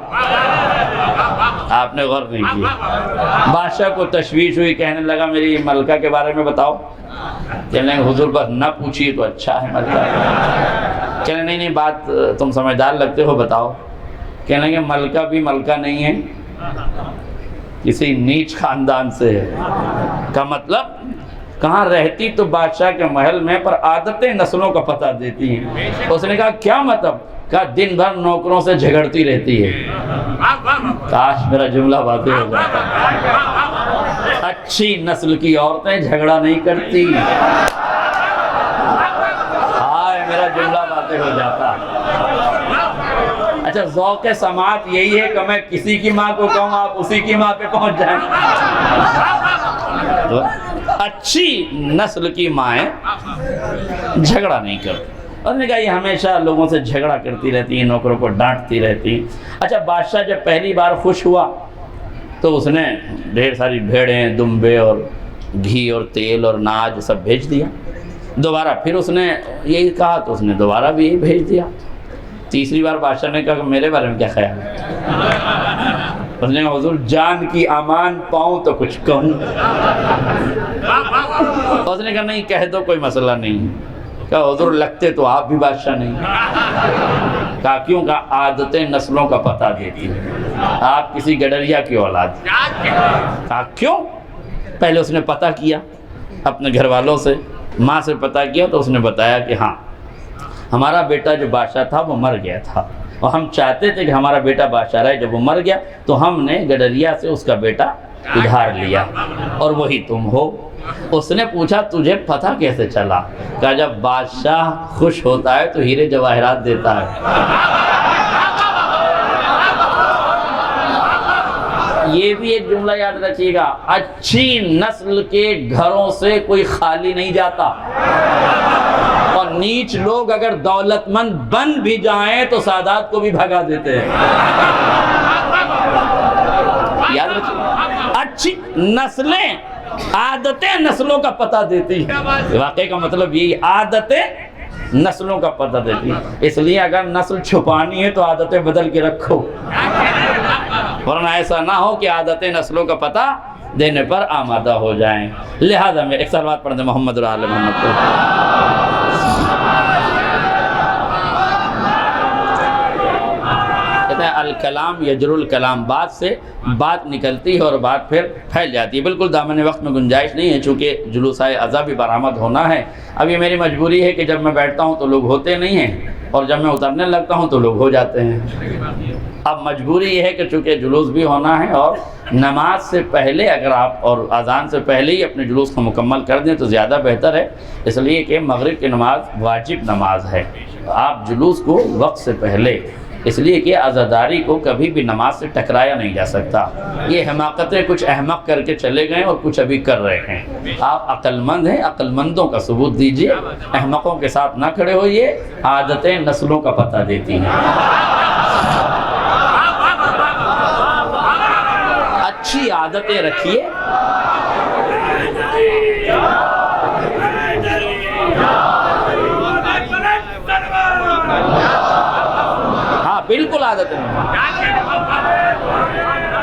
آپ نے غور نہیں کیا۔ بادشاہ کو تشویش ہوئی، کہنے لگا میری ملکہ کے بارے میں بتاؤ۔ کہنے لگے حضور بس نہ پوچھیے تو اچھا ہے ملکہ۔ کہنے نہیں بات تم سمجھدار لگتے ہو بتاؤ۔ کہنے لگے ملکہ بھی ملکہ نہیں ہے، کسی نیچ خاندان سے ہے۔ کا مطلب؟ کہاں رہتی تو بادشاہ کے محل میں، پر عادتیں نسلوں کا پتہ دیتی ہیں۔ اس نے کہا کیا مطلب؟ کہا دن بھر نوکروں سے جھگڑتی رہتی ہے۔ کاش میرا جملہ واضح ہو جاتا۔ اچھی نسل کی عورتیں جھگڑا نہیں کرتی۔ ہائے میرا جملہ واضح ہو جاتا۔ اچھا ذوق سماعت یہی ہے کہ میں کسی کی ماں کو کہوں آپ اسی کی ماں پہ پہنچ جائیں۔ تو اچھی نسل کی مائیں جھگڑا نہیں کرتی۔ اور نے کہا یہ ہمیشہ لوگوں سے جھگڑا کرتی رہتی ہیں، نوکروں کو ڈانٹتی رہتی۔ اچھا بادشاہ جب پہلی بار خوش ہوا تو اس نے ڈھیر ساری بھیڑیں، دمبے اور گھی اور تیل اور ناج سب بھیج دیا۔ دوبارہ پھر اس نے یہی کہا تو اس نے دوبارہ بھی یہی بھیج دیا۔ تیسری بار بادشاہ نے کہا کہ میرے بارے میں کیا خیال ہے؟ اس نے کہا حضور جان کی امان پاؤں تو کچھ کہوں۔ اس نے کہا نہیں کہہ دو، کوئی مسئلہ نہیں۔ کہا حضور لگتے تو آپ بھی بادشاہ نہیں۔ کہا کیوں؟ کہا عادتیں نسلوں کا پتہ دیتی ہیں، آپ کسی گڈریا کی اولاد۔ کہا کیوں؟ پہلے اس نے پتہ کیا اپنے گھر والوں سے، ماں سے پتہ کیا تو اس نے بتایا کہ ہاں ہمارا بیٹا جو بادشاہ تھا وہ مر گیا تھا، اور ہم چاہتے تھے کہ ہمارا بیٹا بادشاہ رہے۔ جب وہ مر گیا تو ہم نے گڈریا سے اس کا بیٹا ادھار لیا، اور وہی تم ہو۔ اس نے پوچھا تجھے پتہ کیسے چلا؟ کہا جب بادشاہ خوش ہوتا ہے تو ہیرے جواہرات دیتا ہے۔ یہ بھی ایک جملہ یاد رکھیے گا، اچھی نسل کے گھروں سے کوئی خالی نہیں جاتا، اور نیچ لوگ اگر دولت مند بن بھی جائیں تو سادات کو بھی بھگا دیتے ہیں۔ یاد رکھیے اچھی نسلیں، عادتیں نسلوں کا پتہ دیتی ہیں۔ واقعے کا مطلب یہی، عادتیں نسلوں کا پتہ دیتی ہیں۔ اس لیے اگر نسل چھپانی ہے تو عادتیں بدل کے رکھو، ورنہ ایسا نہ ہو کہ عادتیں نسلوں کا پتہ دینے پر آمادہ ہو جائیں۔ لہذا میں ایک سلوات پڑھ دیں محمد اور آل محمد کو۔ کہتے ہیں الکلام یجر الکلام، بات سے بات نکلتی ہے اور بات پھر پھیل جاتی ہے۔ بالکل دامن وقت میں گنجائش نہیں ہے، چونکہ جلوسائے عزا بھی برآمد ہونا ہے۔ اب یہ میری مجبوری ہے کہ جب میں بیٹھتا ہوں تو لوگ ہوتے نہیں ہیں، اور جب میں اترنے لگتا ہوں تو لوگ ہو جاتے ہیں۔ اب مجبوری یہ ہے کہ چونکہ جلوس بھی ہونا ہے، اور نماز سے پہلے اگر آپ اور اذان سے پہلے ہی اپنے جلوس کو مکمل کر دیں تو زیادہ بہتر ہے، اس لیے کہ مغرب کی نماز واجب نماز ہے۔ آپ جلوس کو وقت سے پہلے، اس لیے کہ عزاداری کو کبھی بھی نماز سے ٹکرایا نہیں جا سکتا۔ یہ حماقتیں کچھ احمق کر کے چلے گئے اور کچھ ابھی کر رہے ہیں۔ آپ عقل مند ہیں، عقل مندوں کا ثبوت دیجئے، احمقوں کے ساتھ نہ کھڑے ہوئیے۔ عادتیں نسلوں کا پتہ دیتی ہیں۔ اچھی عادتیں رکھیے، ہاں بالکل عادتیں۔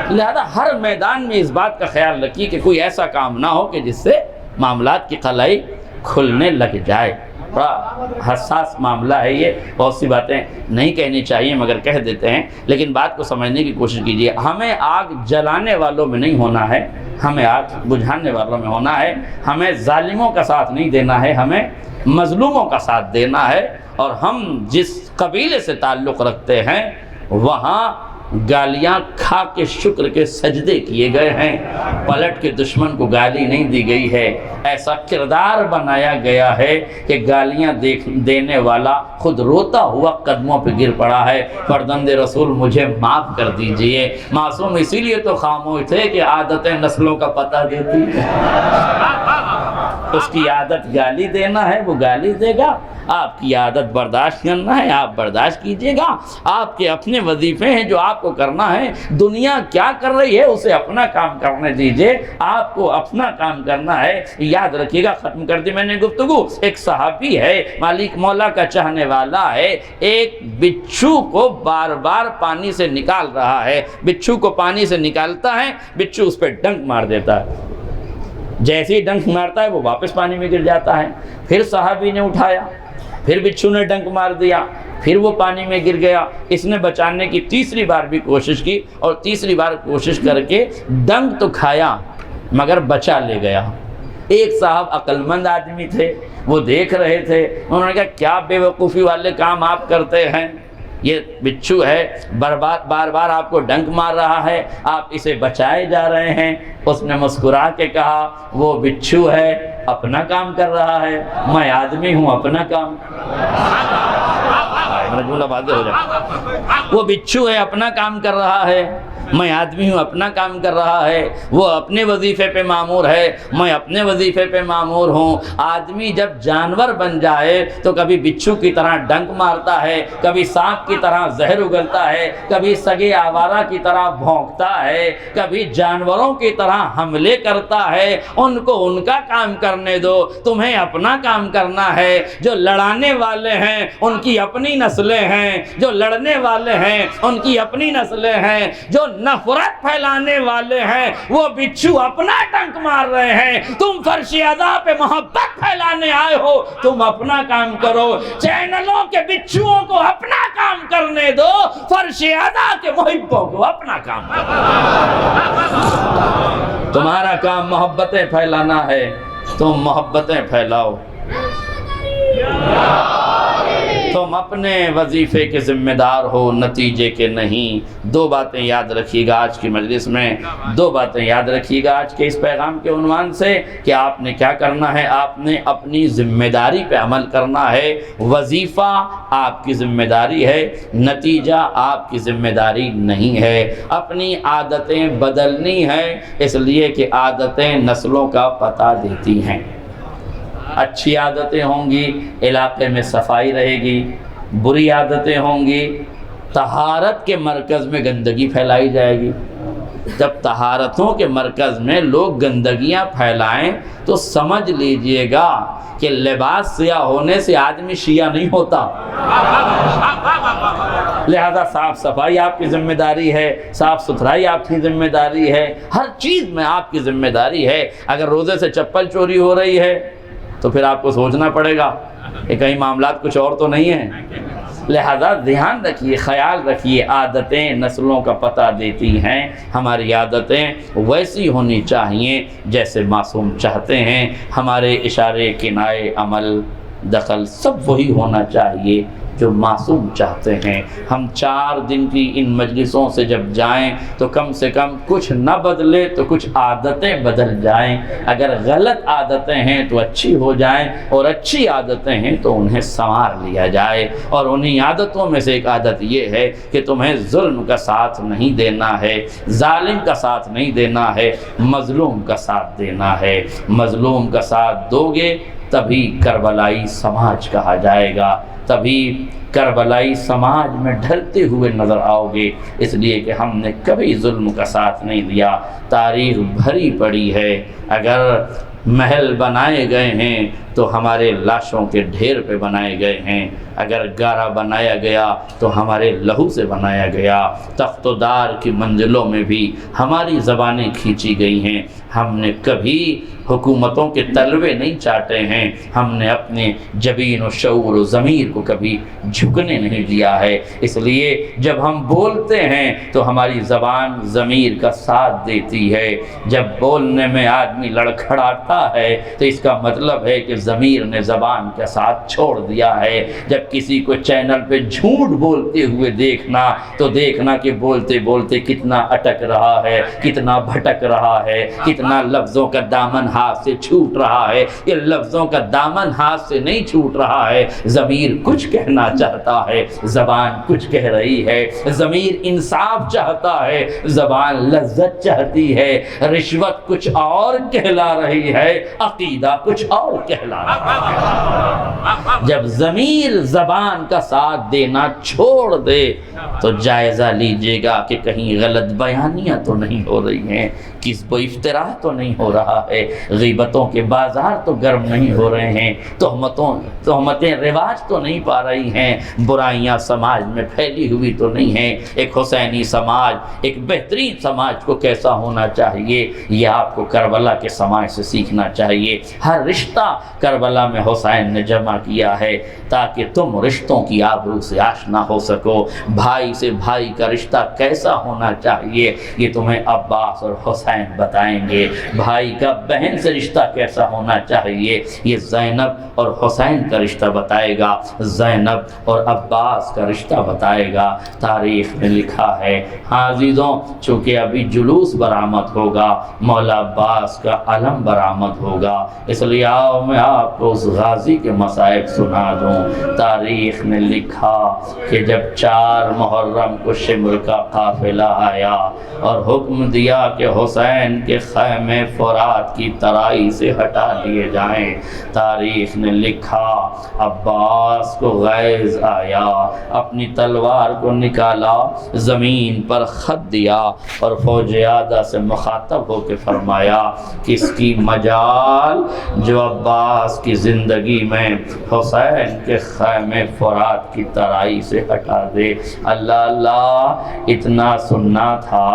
لہذا ہر میدان میں اس بات کا خیال رکھیے کہ کوئی ایسا کام نہ ہو کہ جس سے معاملات کی قلائی کھلنے لگ جائے۔ بڑا حساس معاملہ ہے یہ، بہت سی باتیں نہیں کہنی چاہیے مگر کہہ دیتے ہیں، لیکن بات کو سمجھنے کی کوشش کیجیے۔ ہمیں آگ جلانے والوں میں نہیں ہونا ہے، ہمیں آگ بجھانے والوں میں ہونا ہے۔ ہمیں ظالموں کا ساتھ نہیں دینا ہے، ہمیں مظلوموں کا ساتھ دینا ہے۔ اور ہم جس قبیلے سے تعلق رکھتے ہیں وہاں گالیاں کھا کے شکر کے سجدے کیے گئے ہیں، پلٹ کے دشمن کو گالی نہیں دی گئی ہے۔ ایسا کردار بنایا گیا ہے کہ گالیاں دینے والا خود روتا ہوا قدموں پہ گر پڑا ہے، فرزند رسول مجھے معاف کر دیجئے۔ معصوم اسی لیے تو خاموش تھے کہ عادتیں نسلوں کا پتہ دیتی ہے۔ اس کی عادت گالی دینا ہے، وہ گالی دے گا۔ آپ کی عادت برداشت کرنا ہے، آپ برداشت کیجئے گا۔ آپ کے اپنے وظیفے ہیں جو آپ کو کرنا ہے۔ دنیا کیا کر رہی ہے اسے اپنا کام کرنے دیجئے، آپ کو اپنا کام کرنا ہے۔ یاد رکھیے گا، ختم کر دی میں نے گفتگو۔ ایک صحابی ہے، مالک مولا کا چاہنے والا ہے، ایک بچھو کو بار بار پانی سے نکال رہا ہے۔ بچھو کو پانی سے نکالتا ہے، بچھو اس پہ ڈنک مار دیتا ہے۔ جیسے ہی ڈنک مارتا ہے وہ واپس پانی میں گر جاتا ہے۔ پھر صحابی نے اٹھایا، پھر بچھو نے ڈنک مار دیا، پھر وہ پانی میں گر گیا۔ اس نے بچانے کی تیسری بار بھی کوشش کی، اور تیسری بار کوشش کر کے ڈنک تو کھایا مگر بچا لے گیا۔ ایک صاحب عقل مند آدمی تھے، وہ دیکھ رہے تھے، انہوں نے کہا کیا بے وقوفی والے کام آپ کرتے ہیں، یہ بچھو ہے بار بار آپ کو ڈنک مار رہا ہے، آپ اسے بچائے جا رہے ہیں۔ اس نے مسکرا کے کہا وہ بچھو ہے اپنا کام کر رہا ہے، میں آدمی ہوں اپنا کام۔ میرا جملہ واضح ہو جائے، وہ بچھو ہے اپنا کام کر رہا ہے، میں آدمی ہوں اپنا کام کر رہا ہے، وہ اپنے وظیفے پہ مامور ہے، میں اپنے وظیفے پہ مامور ہوں۔ آدمی جب جانور بن جائے تو کبھی بچھو کی طرح ڈنک مارتا ہے، کبھی سانپ کی طرح زہر اگلتا ہے، کبھی سگے آوارہ کی طرح بھونکتا ہے، کبھی جانوروں کی طرح حملے کرتا ہے۔ ان کو ان کا کام کرنے دو، تمہیں اپنا کام کرنا ہے۔ جو لڑانے والے ہیں ان کی اپنی نسلیں ہیں، جو لڑنے والے ہیں ان کی اپنی نسلیں ہیں، جو نفرت پھیلانے والے ہیں وہ بچھو اپنا ڈنک مار رہے ہیں۔ تم فرش ادا پہ محبت پھیلانے آئے ہو، تم اپنا کام کرو۔ چینلوں کے بچھوؤں کو اپنا کام کرنے دو، فرش ادا کے محبوں کو اپنا کام کرو۔ تمہارا کام محبتیں پھیلانا ہے، تم محبتیں پھیلاؤ۔ تم اپنے وظیفے کے ذمہ دار ہو، نتیجے کے نہیں۔ دو باتیں یاد رکھیے گا آج کی مجلس میں، دو باتیں یاد رکھیے گا آج کے اس پیغام کے عنوان سے کہ آپ نے کیا کرنا ہے۔ آپ نے اپنی ذمہ داری پہ عمل کرنا ہے۔ وظیفہ آپ کی ذمہ داری ہے، نتیجہ آپ کی ذمہ داری نہیں ہے۔ اپنی عادتیں بدلنی ہیں، اس لیے کہ عادتیں نسلوں کا پتہ دیتی ہیں۔ اچھی عادتیں ہوں گی، علاقے میں صفائی رہے گی۔ بری عادتیں ہوں گی، طہارت کے مرکز میں گندگی پھیلائی جائے گی۔ جب طہارتوں کے مرکز میں لوگ گندگیاں پھیلائیں تو سمجھ لیجئے گا کہ لباس سیاہ ہونے سے آدمی شیعہ نہیں ہوتا۔ لہذا صاف صفائی آپ کی ذمہ داری ہے، صاف ستھرائی آپ کی ذمہ داری ہے، ہر چیز میں آپ کی ذمہ داری ہے۔ اگر روزے سے چپل چوری ہو رہی ہے تو پھر آپ کو سوچنا پڑے گا کہ کہیں معاملات کچھ اور تو نہیں ہیں۔ لہذا دھیان رکھیے، خیال رکھیے، عادتیں نسلوں کا پتہ دیتی ہیں۔ ہماری عادتیں ویسی ہونی چاہیے جیسے معصوم چاہتے ہیں۔ ہمارے اشارے، کنائے، عمل، دخل سب وہی ہونا چاہیے جو معصوم چاہتے ہیں۔ ہم 4 دن کی ان مجلسوں سے جب جائیں تو کم سے کم کچھ نہ بدلے تو کچھ عادتیں بدل جائیں۔ اگر غلط عادتیں ہیں تو اچھی ہو جائیں، اور اچھی عادتیں ہیں تو انہیں سنوار لیا جائے۔ اور انہی عادتوں میں سے ایک عادت یہ ہے کہ تمہیں ظلم کا ساتھ نہیں دینا ہے، ظالم کا ساتھ نہیں دینا ہے، مظلوم کا ساتھ دینا ہے۔ مظلوم کا ساتھ دو گے تبھی کربلائی سماج کہا جائے گا، تبھی کربلائی سماج میں ڈھلتے ہوئے نظر آؤ گے۔ اس لیے کہ ہم نے کبھی ظلم کا ساتھ نہیں دیا۔ تاریخ بھری پڑی ہے، اگر محل بنائے گئے ہیں تو ہمارے لاشوں کے ڈھیر پہ بنائے گئے ہیں، اگر گارا بنایا گیا تو ہمارے لہو سے بنایا گیا۔ تخت و دار کی منزلوں میں بھی ہماری زبانیں کھینچی گئی ہیں۔ ہم نے کبھی حکومتوں کے تلوے نہیں چاٹے ہیں، ہم نے اپنے جبین و شعور و ضمیر کو کبھی جھکنے نہیں دیا ہے۔ اس لیے جب ہم بولتے ہیں تو ہماری زبان ضمیر کا ساتھ دیتی ہے۔ جب بولنے میں آدمی لڑکھڑاتا ہے تو اس کا مطلب ہے کہ ضمیر نے زبان کا ساتھ چھوڑ دیا ہے۔ جب کسی کو چینل پہ جھوٹ بولتے ہوئے دیکھنا تو دیکھنا کہ بولتے بولتے کتنا اٹک رہا ہے، کتنا بھٹک رہا ہے، کتنا لفظوں کا دامن ہاتھ سے چھوٹ رہا ہے۔ یہ لفظوں کا دامن ہاتھ سے نہیں چھوٹ رہا ہے، ضمیر کچھ کہنا چاہتا ہے، زبان کچھ کہہ رہی ہے۔ ضمیر انصاف چاہتا ہے، زبان لذت چاہتی ہے۔ رشوت کچھ اور کہلا رہی ہے، عقیدہ کچھ اور کہلا رہا ہے۔ جب ضمیر زبان کا ساتھ دینا چھوڑ دے تو جائزہ لیجئے گا کہ کہیں غلط بیانیاں تو نہیں ہو رہی ہیں، کذب و افتراء تو نہیں ہو رہا ہے، غیبتوں کے بازار تو گرم نہیں ہو رہے ہیں، تہمتیں رواج تو نہیں پا رہی ہیں، برائیاں سماج میں پھیلی ہوئی تو نہیں ہیں۔ ایک حسینی سماج، ایک بہترین سماج کو کیسا ہونا چاہیے، یہ آپ کو کربلا کے سماج سے سیکھنا چاہیے۔ ہر رشتہ کربلا میں حسین نے جمع کیا ہے تاکہ تم رشتوں کی آبرو سے آشنا ہو سکو۔ بھائی سے بھائی کا رشتہ کیسا ہونا چاہیے یہ تمہیں عباس اور حسین بتائیں گے۔ بھائی کا بہن سے رشتہ کیسا ہونا چاہیے یہ زینب اور حسین کا رشتہ بتائے گا، زینب اور عباس کا رشتہ بتائے گا۔ تاریخ میں لکھا ہے۔ ہاں عزیزوں، چونکہ ابھی جلوس برآمد ہوگا، مولا عباس کا علم برآمد ہوگا، اس لیے آؤ میں آپ کو اس غازی کے مصائب سنا دوں۔ تاریخ نے لکھا کہ جب 4 محرم کو شمر کا قافلہ آیا اور حکم دیا کہ حسین کے خیمے فرات کی ترائی سے ہٹا دیے جائیں، تاریخ نے لکھا عباس کو غیظ آیا، اپنی تلوار کو نکالا، زمین پر خط دیا اور فوج عادہ سے مخاطب ہو کے فرمایا کس کی مجال جو عباس کی زندگی میں حسین کے خیمے فرات کی ترائی سے ہٹا دے۔ اللہ اللہ، اتنا سننا تھا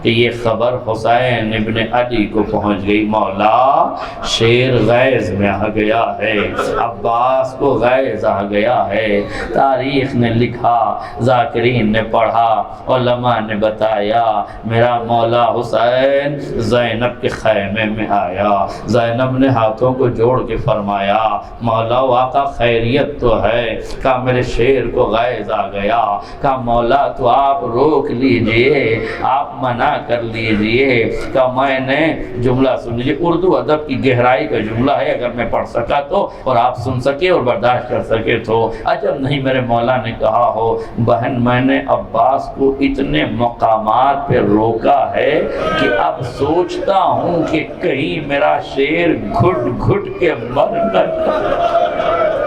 کہ یہ خبر حسین ابن علی کو پہنچ گئی، مولا شیر غیظ میں آ گیا ہے، عباس کو غیظ آ گیا ہے۔ تاریخ نے لکھا، ذاکرین نے پڑھا، علماء نے بتایا، میرا مولا حسین زینب کے خیمے میں آیا، زینب نے ہاتھوں کو جوڑ کے فرمایا مولا آقا خیریت تو ہے؟ کہا میرے شیر کو غیظ آ گیا۔ کہا مولا تو آپ روک لیجئے، آپ منع کر لیجئے۔ کہا میں نے جملہ سن لیجئے، اردو ادب کی گہرائی کا جملہ ہے، اگر میں پڑھ سکا تو اور آپ سن سکے اور برداشت کر سکے تو عجب نہیں میرے مولا نے کہا ہو بہن میں نے عباس کو اتنے مقامات پہ روکا ہے کہ اب سوچتا ہوں کہ کہیں میرا شیر گھٹ گھٹ کے مر نہ جائے۔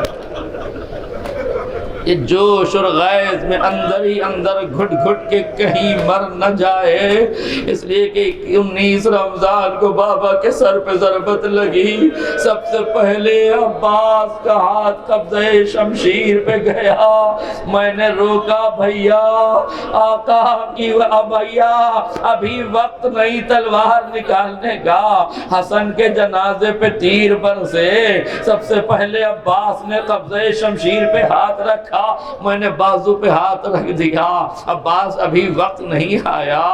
یہ جوش اور غیظ میں اندر ہی اندر گھٹ گھٹ کے کہیں مر نہ جائے، اس لیے کہ 19 رمضان کو بابا کے سر پہ ضربت لگی، سب سے پہلے عباس کا ہاتھ قبضہ شمشیر پہ گیا، میں نے روکا بھیا آقا کی بھیا ابھی وقت نہیں تلوار نکالنے کا، حسن کے جنازے پہ تیر برسے، سب سے پہلے عباس نے قبضہ شمشیر پہ ہاتھ رکھا، میں نے بازو پہ ہاتھ رکھ دیا، عباس ابھی وقت نہیں آیا۔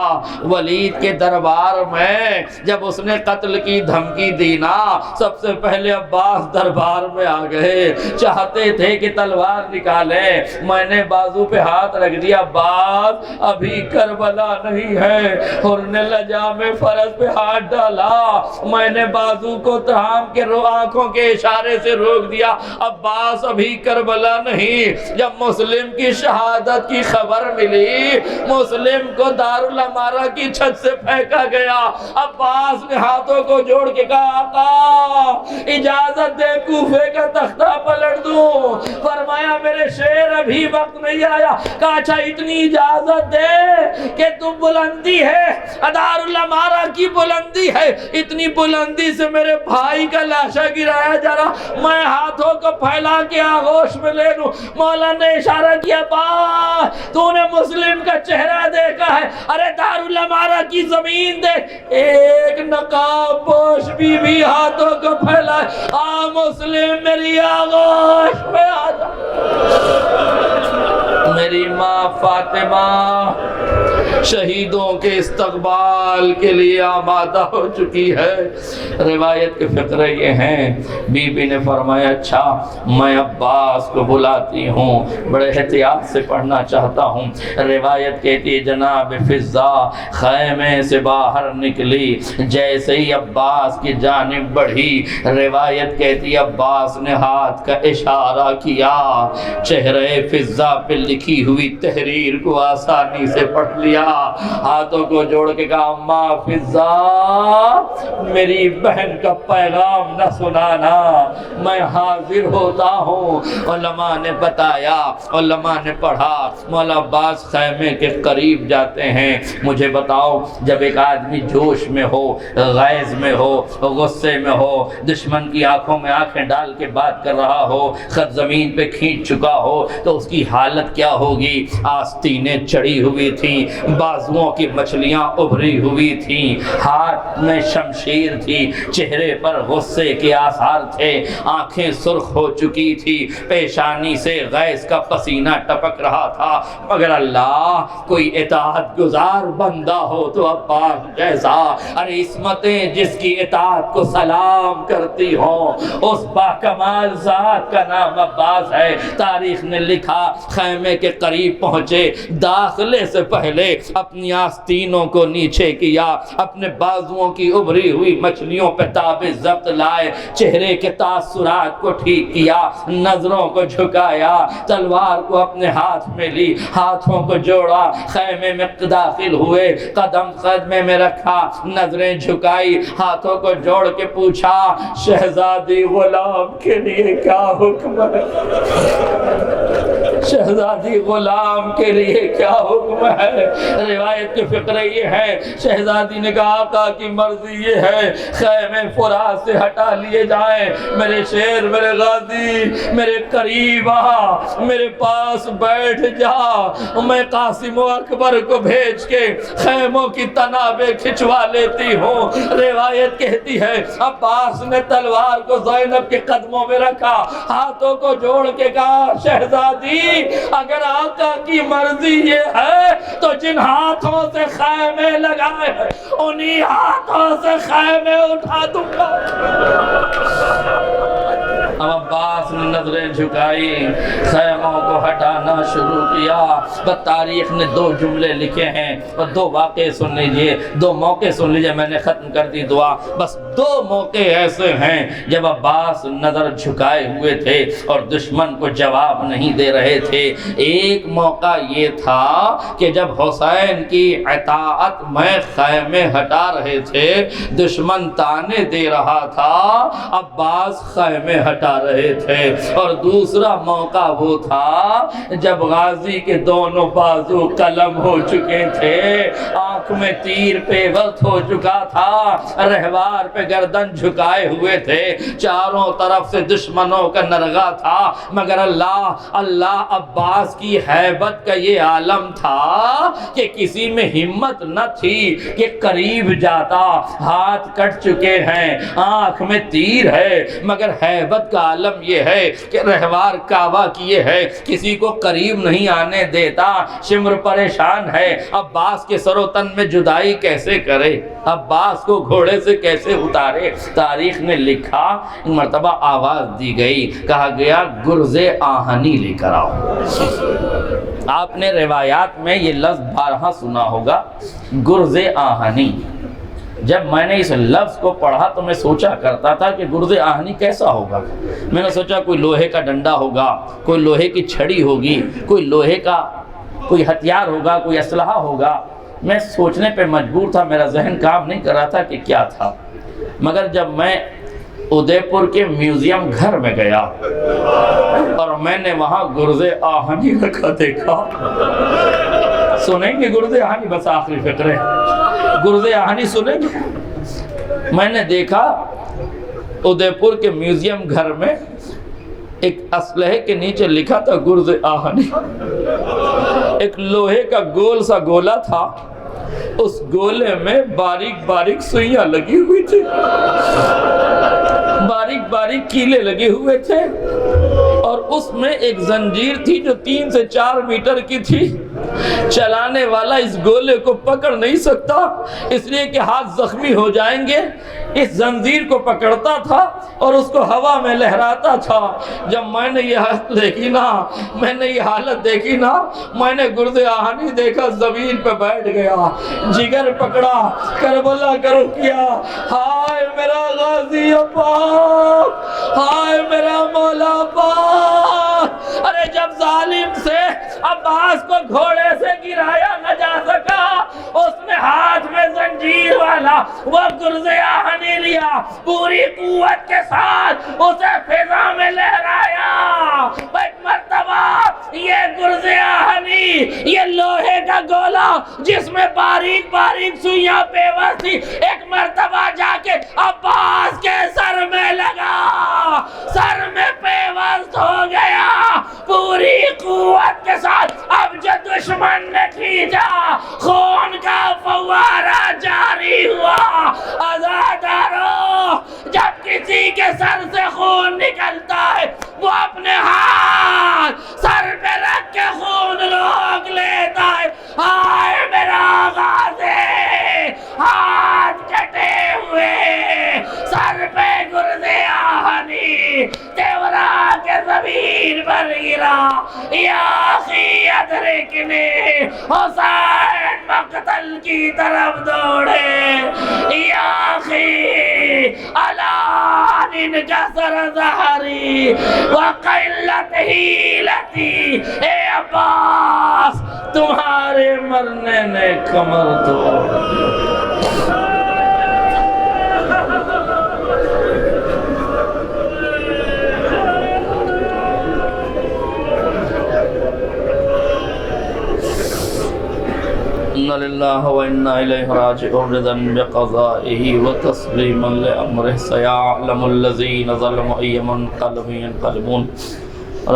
ولید کے دربار میں جب اس نے قتل کی دھمکی دی نا، سب سے پہلے عباس دربار میں آ گئے، چاہتے تھے کہ تلوار نکالے، میں نے بازو پہ ہاتھ رکھ دیا، عباس ابھی کربلا نہیں ہے، اور نے لجام فرض پہ ہاتھ ڈالا، میں نے بازو کو تھام کے آنکھوں کے اشارے سے روک دیا، عباس ابھی کربلا نہیں۔ جب مسلم کی شہادت کی خبر ملی، مسلم کو دارالامارہ کی چھت سے پھینکا گیا، عباس نے ہاتھوں کو جوڑ کے کہا آقا اجازت دے کوفے کا تختہ پلٹ دوں، فرمایا میرے شیر ابھی وقت نہیں آیا، کہا اچھا اتنی اجازت دے کہ تو بلندی ہے، دارالامارہ کی بلندی ہے، اتنی بلندی سے میرے بھائی کا لاشا گرایا جا رہا، میں ہاتھوں کو پھیلا کے آغوش میں لے لوں۔ مولا نے اشارہ کیا با تو نے مسلم کا چہرہ دیکھا ہے، ارے دارالامارہ کی زمین دیکھ، ایک نقاب پوش بی بی ہاتھوں کو پھیلائے، آ مسلم میری آغوش میں آ جا۔ میری ماں فاطمہ شہیدوں کے استقبال کے لیے آمادہ ہو چکی ہے۔ روایت کے فقرے یہ ہیں، بی بی نے فرمایا اچھا میں عباس کو بلاتی ہوں، بڑے احتیاط سے پڑھنا چاہتا ہوں۔ روایت کہتی ہے جناب فضا خیمے سے باہر نکلی، جیسے ہی عباس کی جانب بڑھی، روایت کہتی ہے عباس نے ہاتھ کا اشارہ کیا، چہرے فضا پہ لکھی ہوئی تحریر کو آسانی سے پڑھ لیا، ہاتھوں کو جوڑ کے کہا اماں فضا میری بہن کا پیغام نہ سنانا، میں حاضر ہوتا ہوں۔ علماء نے بتایا، علماء نے پڑھا، مولا عباس خیمے کے قریب جاتے ہیں، مجھے بتاؤ جب ایک آدمی جوش میں ہو، غیظ میں ہو، غصے میں ہو، دشمن کی آنکھوں میں آنکھیں ڈال کے بات کر رہا ہو، خط زمین پہ کھینچ چکا ہو تو اس کی حالت کیا ہوگی؟ آستینیں چڑھی ہوئی تھیں، بازوؤں کی مچھلیاں ابھری ہوئی تھیں، ہاتھ میں شمشیر تھی، چہرے پر غصے کے آثار تھے، آنکھیں سرخ ہو چکی تھی، پیشانی سے غیظ کا پسینہ ٹپک رہا تھا، مگر اللہ کوئی اطاعت گزار بندہ ہو تو عباس جیسا، ارے عصمتیں جس کی اطاعت کو سلام کرتی ہوں، اس باکمال ذات کا نام عباس ہے۔ تاریخ نے لکھا خیمے کے قریب پہنچے، داخلے سے پہلے اپنی آستینوں کو نیچے کیا، اپنے بازوؤں کی ابھری ہوئی مچھلیوں پہ تاب ضبط لائے، چہرے کے تاثرات کو ٹھیک کیا، نظروں کو جھکایا، تلوار کو اپنے ہاتھ میں لی، ہاتھوں کو جوڑا، خیمے میں داخل ہوئے، قدم خیمے میں رکھا، نظریں جھکائی، ہاتھوں کو جوڑ کے پوچھا شہزادی غلام کے لیے کیا حکم ہے؟ شہزادی غلام کے لیے کیا حکم ہے؟ روایت کے فقرے یہ ہے، شہزادی نے کہا آقا کی مرضی یہ ہے خیمے فرات سے ہٹا لیے جائیں، میرے شیر، میرے غازی، میرے قریب آ، میرے پاس بیٹھ جا، میں قاسم و اکبر کو بھیج کے خیموں کی تنابیں کھچوا لیتی ہوں۔ روایت کہتی ہے عباس نے تلوار کو زینب کے قدموں میں رکھا، ہاتھوں کو جوڑ کے کہا شہزادی اگر آقا کی مرضی یہ ہے تو جن ہاتھوں سے خیمے لگائے ہیں انہی ہاتھوں سے خیمے اٹھا دوں گا۔ اب عباس نے نظریں جھکائی، خیموں کو ہٹانا شروع کیا۔ بس تاریخ نے 2 جملے لکھے ہیں اور 2 واقعے سن لیجئے، 2 موقع سن لیجئے، میں نے ختم کر دی دعا۔ بس 2 موقع ایسے ہیں جب عباس نظر جھکائے ہوئے تھے اور دشمن کو جواب نہیں دے رہے تھے۔ ایک موقع یہ تھا کہ جب حسین کی اطاعت میں خیمے ہٹا رہے تھے، دشمن تانے دے رہا تھا، عباس خیمے ہٹا رہے تھے۔ اور دوسرا موقع وہ تھا جب غازی کے دونوں بازو قلم ہو چکے تھے، آنکھ میں تیر پیوست ہو چکا تھا، رہوار پہ گردن جھکائے ہوئے تھے، چاروں طرف سے دشمنوں کا نرغہ تھا، مگر اللہ عباس کی ہیبت کا یہ عالم تھا کہ کسی میں ہمت نہ تھی کہ قریب جاتا۔ ہاتھ کٹ چکے ہیں، آنکھ میں تیر ہے، مگر ہیبت کا عالم یہ ہے کہ رہوار کعبہ کیے ہے، کسی کو قریب نہیں آنے دیتا۔ شمر پریشان ہے، عباس کے سر و تن میں جدائی کیسے کرے، عباس کو گھوڑے سے کیسے اتارے۔ تاریخ نے لکھا، مرتبہ آواز دی گئی، کہا گیا گرز آہنی لے کر آؤ۔ آپ نے روایات میں یہ لفظ بارہا سنا ہوگا، گرز آہنی۔ جب میں نے اس لفظ کو پڑھا تو میں سوچا کرتا تھا کہ گرز آہنی کیسا ہوگا۔ میں نے سوچا کوئی لوہے کا ڈنڈا ہوگا، کوئی لوہے کی چھڑی ہوگی، کوئی لوہے کا کوئی ہتھیار ہوگا، کوئی اسلحہ ہوگا۔ میں سوچنے پہ مجبور تھا، میرا ذہن کام نہیں کر رہا تھا کہ کیا تھا۔ مگر جب میں ادے پور کے میوزیم گھر میں گیا اور میں نے وہاں گرز آہنی رکھا دیکھا۔ سنیں گے گرز آہنی؟ بس آخری فقرے گرز آہنی سنیں گے۔ میں نے دیکھا ادے پور کے میوزیم گھر میں ایک اسلحے کے نیچے لکھا تھا گرز آہنی۔ ایک لوہے کا گول سا گولا تھا، اس گولے میں باریک باریک سوئیاں لگی ہوئی تھی، باریک باریک کیلے لگے ہوئے تھے، اور اس میں ایک زنجیر تھی جو 3 سے 4 میٹر کی تھی۔ چلانے والا اس گولے کو پکڑ نہیں سکتا اس لیے کہ ہاتھ زخمی ہو جائیں گے، اس زنجیر کو پکڑتا تھا اور اس کو ہوا میں لہراتا تھا۔ جب میں نے یہ حالت دیکھی نا، میں نے گرز آہنی دیکھا، زمین پہ بیٹھ گیا، جگر پکڑا، کربلا کا رخ کیا۔ ہائے میرا غازی پاک، ہائے میرا مولا پاک۔ ارے جب ظالم سے عباس کو گھوڑے سے گرایا نہ جا سکا، اس نے ہاتھ میں زنجیر والا وہ گرز آہنی لیا، پوری قوت کے ساتھ اسے فضا میں لہرایا۔ ایک مرتبہ یہ گرز آہنی، یہ لوہے کا گولا جس میں باریک باریک سوئیاں پیوست تھی، ایک مرتبہ جا کے عباس کے سر میں لگا، سر میں پیوست ہو گیا پوری قوت کے ساتھ۔ اب جو دشمن نے کھینچا، خون کا فوارہ جاری ہوا۔ عزادارو، جب کسی کے سر سے خون نکلتا ہے وہ اپنے ہاتھ سر پہ رکھ کے خون روک لیتا ہے۔ ہائے میرا غازی، ہاتھ کٹے ہوئے زمین پر گرا یا اخی ادرکنی حسین مقتل کی طرف دوڑے یا اخی الان انکسر ظہری وقلت حیلتی اے عباس تمہارے مرنے نے کمر توڑ اِنَّ لِلَّهِ وَإِنَّا إِلَيْهِ رَاجِعُونَ رِضًا بِقَضَائِهِ وَتَسْلِيمًا لِأَمْرِهِ سَيَعْلَمُ الَّذِينَ ظَلَمُوا أَيَّ مُنقَلَبٍ يَنقَلِبُونَ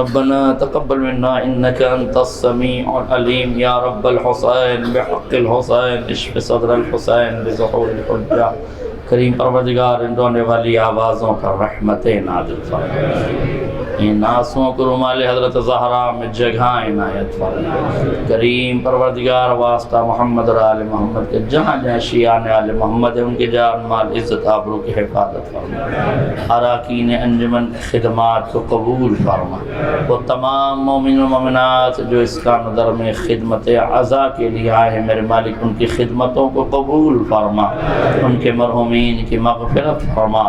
ربنا تقبل منا إنك أنت السميع العليم يا رب الحسين بحق الحسين اشف صدر الحسين بظهور الحجة کریم پروردگار ان رونے والی آوازوں پر رحمتیں نازل فرما، ان آنسوؤں کو رومال حضرت زہرا میں جگہ عنایت فرما۔ کریم پروردگار واسطہ محمد اور آل محمد کے جہاں جہاں شیعان آل محمد ہیں ان کے جان مال عزت آبرو کی حفاظت فرما، اراکین انجمن خدمات کو قبول فرما، وہ تمام مومن و مومنات جو اس کا نظر میں خدمت عزا کے لیے آئے ہیں میرے مالک ان کی خدمتوں کو قبول فرما، ان کے مرحومین کی مغفرت فرما،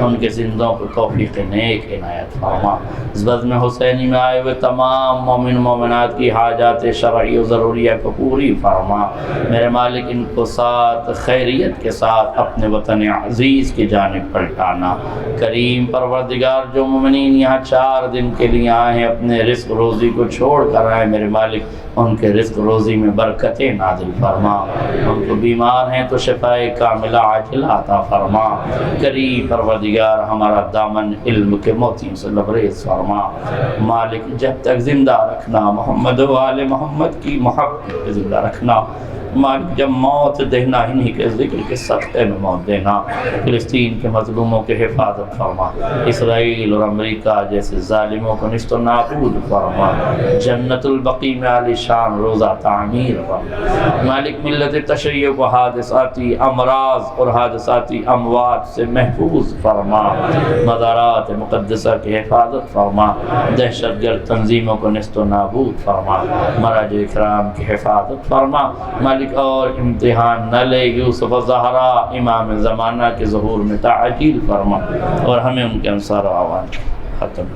ان کے زندوں کو توفیق نیک عنایت فرما۔ اس بزم حسینی میں آئے ہوئے تمام مومن و مومنات کی حاجات شرعی و ضروریہ کو پوری فرما، میرے مالک ان کو ساتھ خیریت کے ساتھ اپنے وطن عزیز کی جانب پلٹانا۔ کریم پروردگار جو مومنین یہاں 4 دن کے لیے آئے ہیں اپنے رزق روزی کو چھوڑ کر آئے میرے مالک ان کے رزق روزی میں برکتیں نازل فرما، ان کو بیمار ہیں تو شفائے کاملہ عاجلہ عطا فرما۔ کریم پروردگار ہمارا دامن علم کے موتیوں سے لبریز فرما، مالک جب تک زندہ رکھنا، محمد و آل محمد کی محبت میں زندہ رکھنا، مالک جب موت دینا انہی کے ذکر کے صدقے میں موت دینا۔ فلسطین کے مظلوموں کے حفاظت فرما، اسرائیل اور امریکہ جیسے ظالموں کو نست و نابود فرما، جنت البقیع میں عالی شان روزہ تعمیر فرما۔ مالک ملت تشیع کو حادثاتی امراض اور حادثاتی اموات سے محفوظ فرما، مزارات مقدسہ کی حفاظت فرما، دہشت گرد تنظیموں کو نست و نابود فرما، مراجع کرام کی حفاظت فرما۔ مالک اور امتحان نہ لے یوسف و زہرا امام زمانہ کے ظہور میں تعجیل فرما اور ہمیں ان کے انصار و اعوان ختم